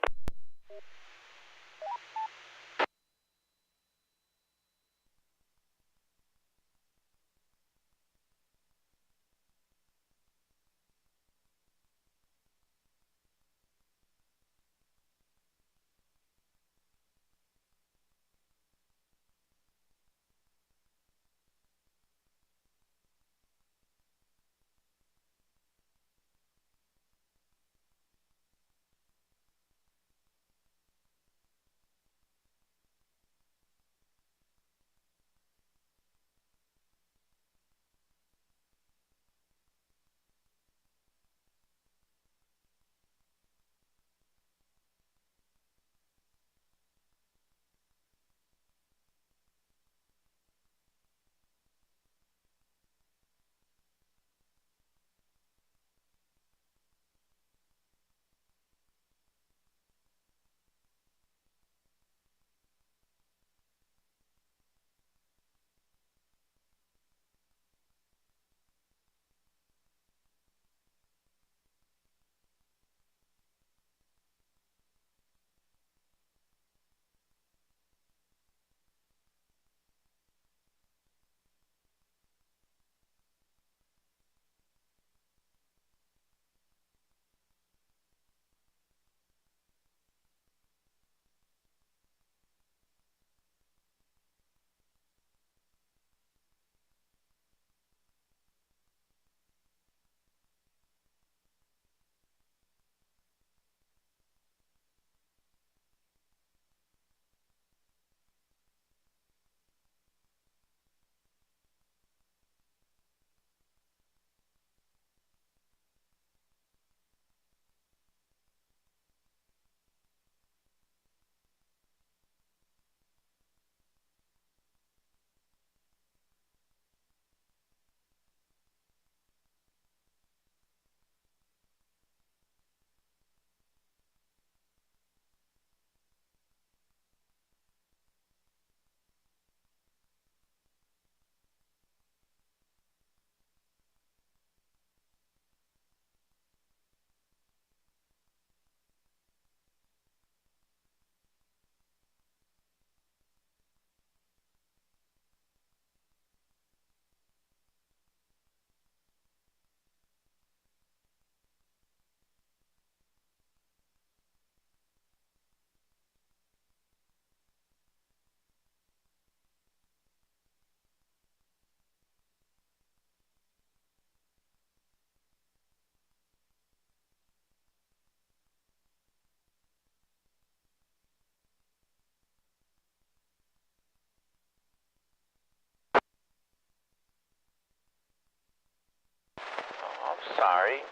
sorry.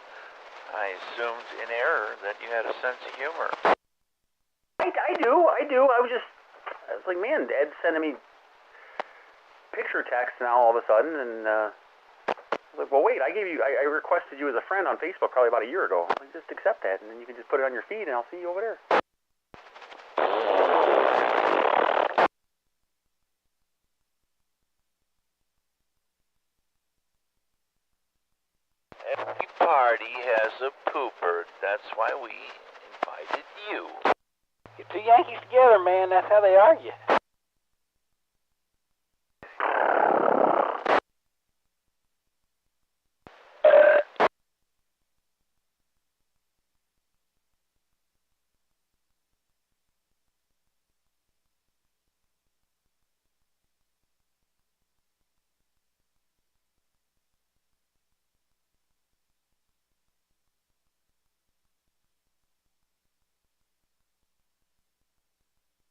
I assumed in error that you had a sense of humor. I do. I was like, man, Ed's sending me picture text now all of a sudden, and I was like, well, wait, I requested you as a friend on Facebook probably about a year ago. Like, just accept that, and then you can just put it on your feed, and I'll see you over there. Every party has a pooper. That's why we invited you. Get two Yankees together, man. That's how they argue.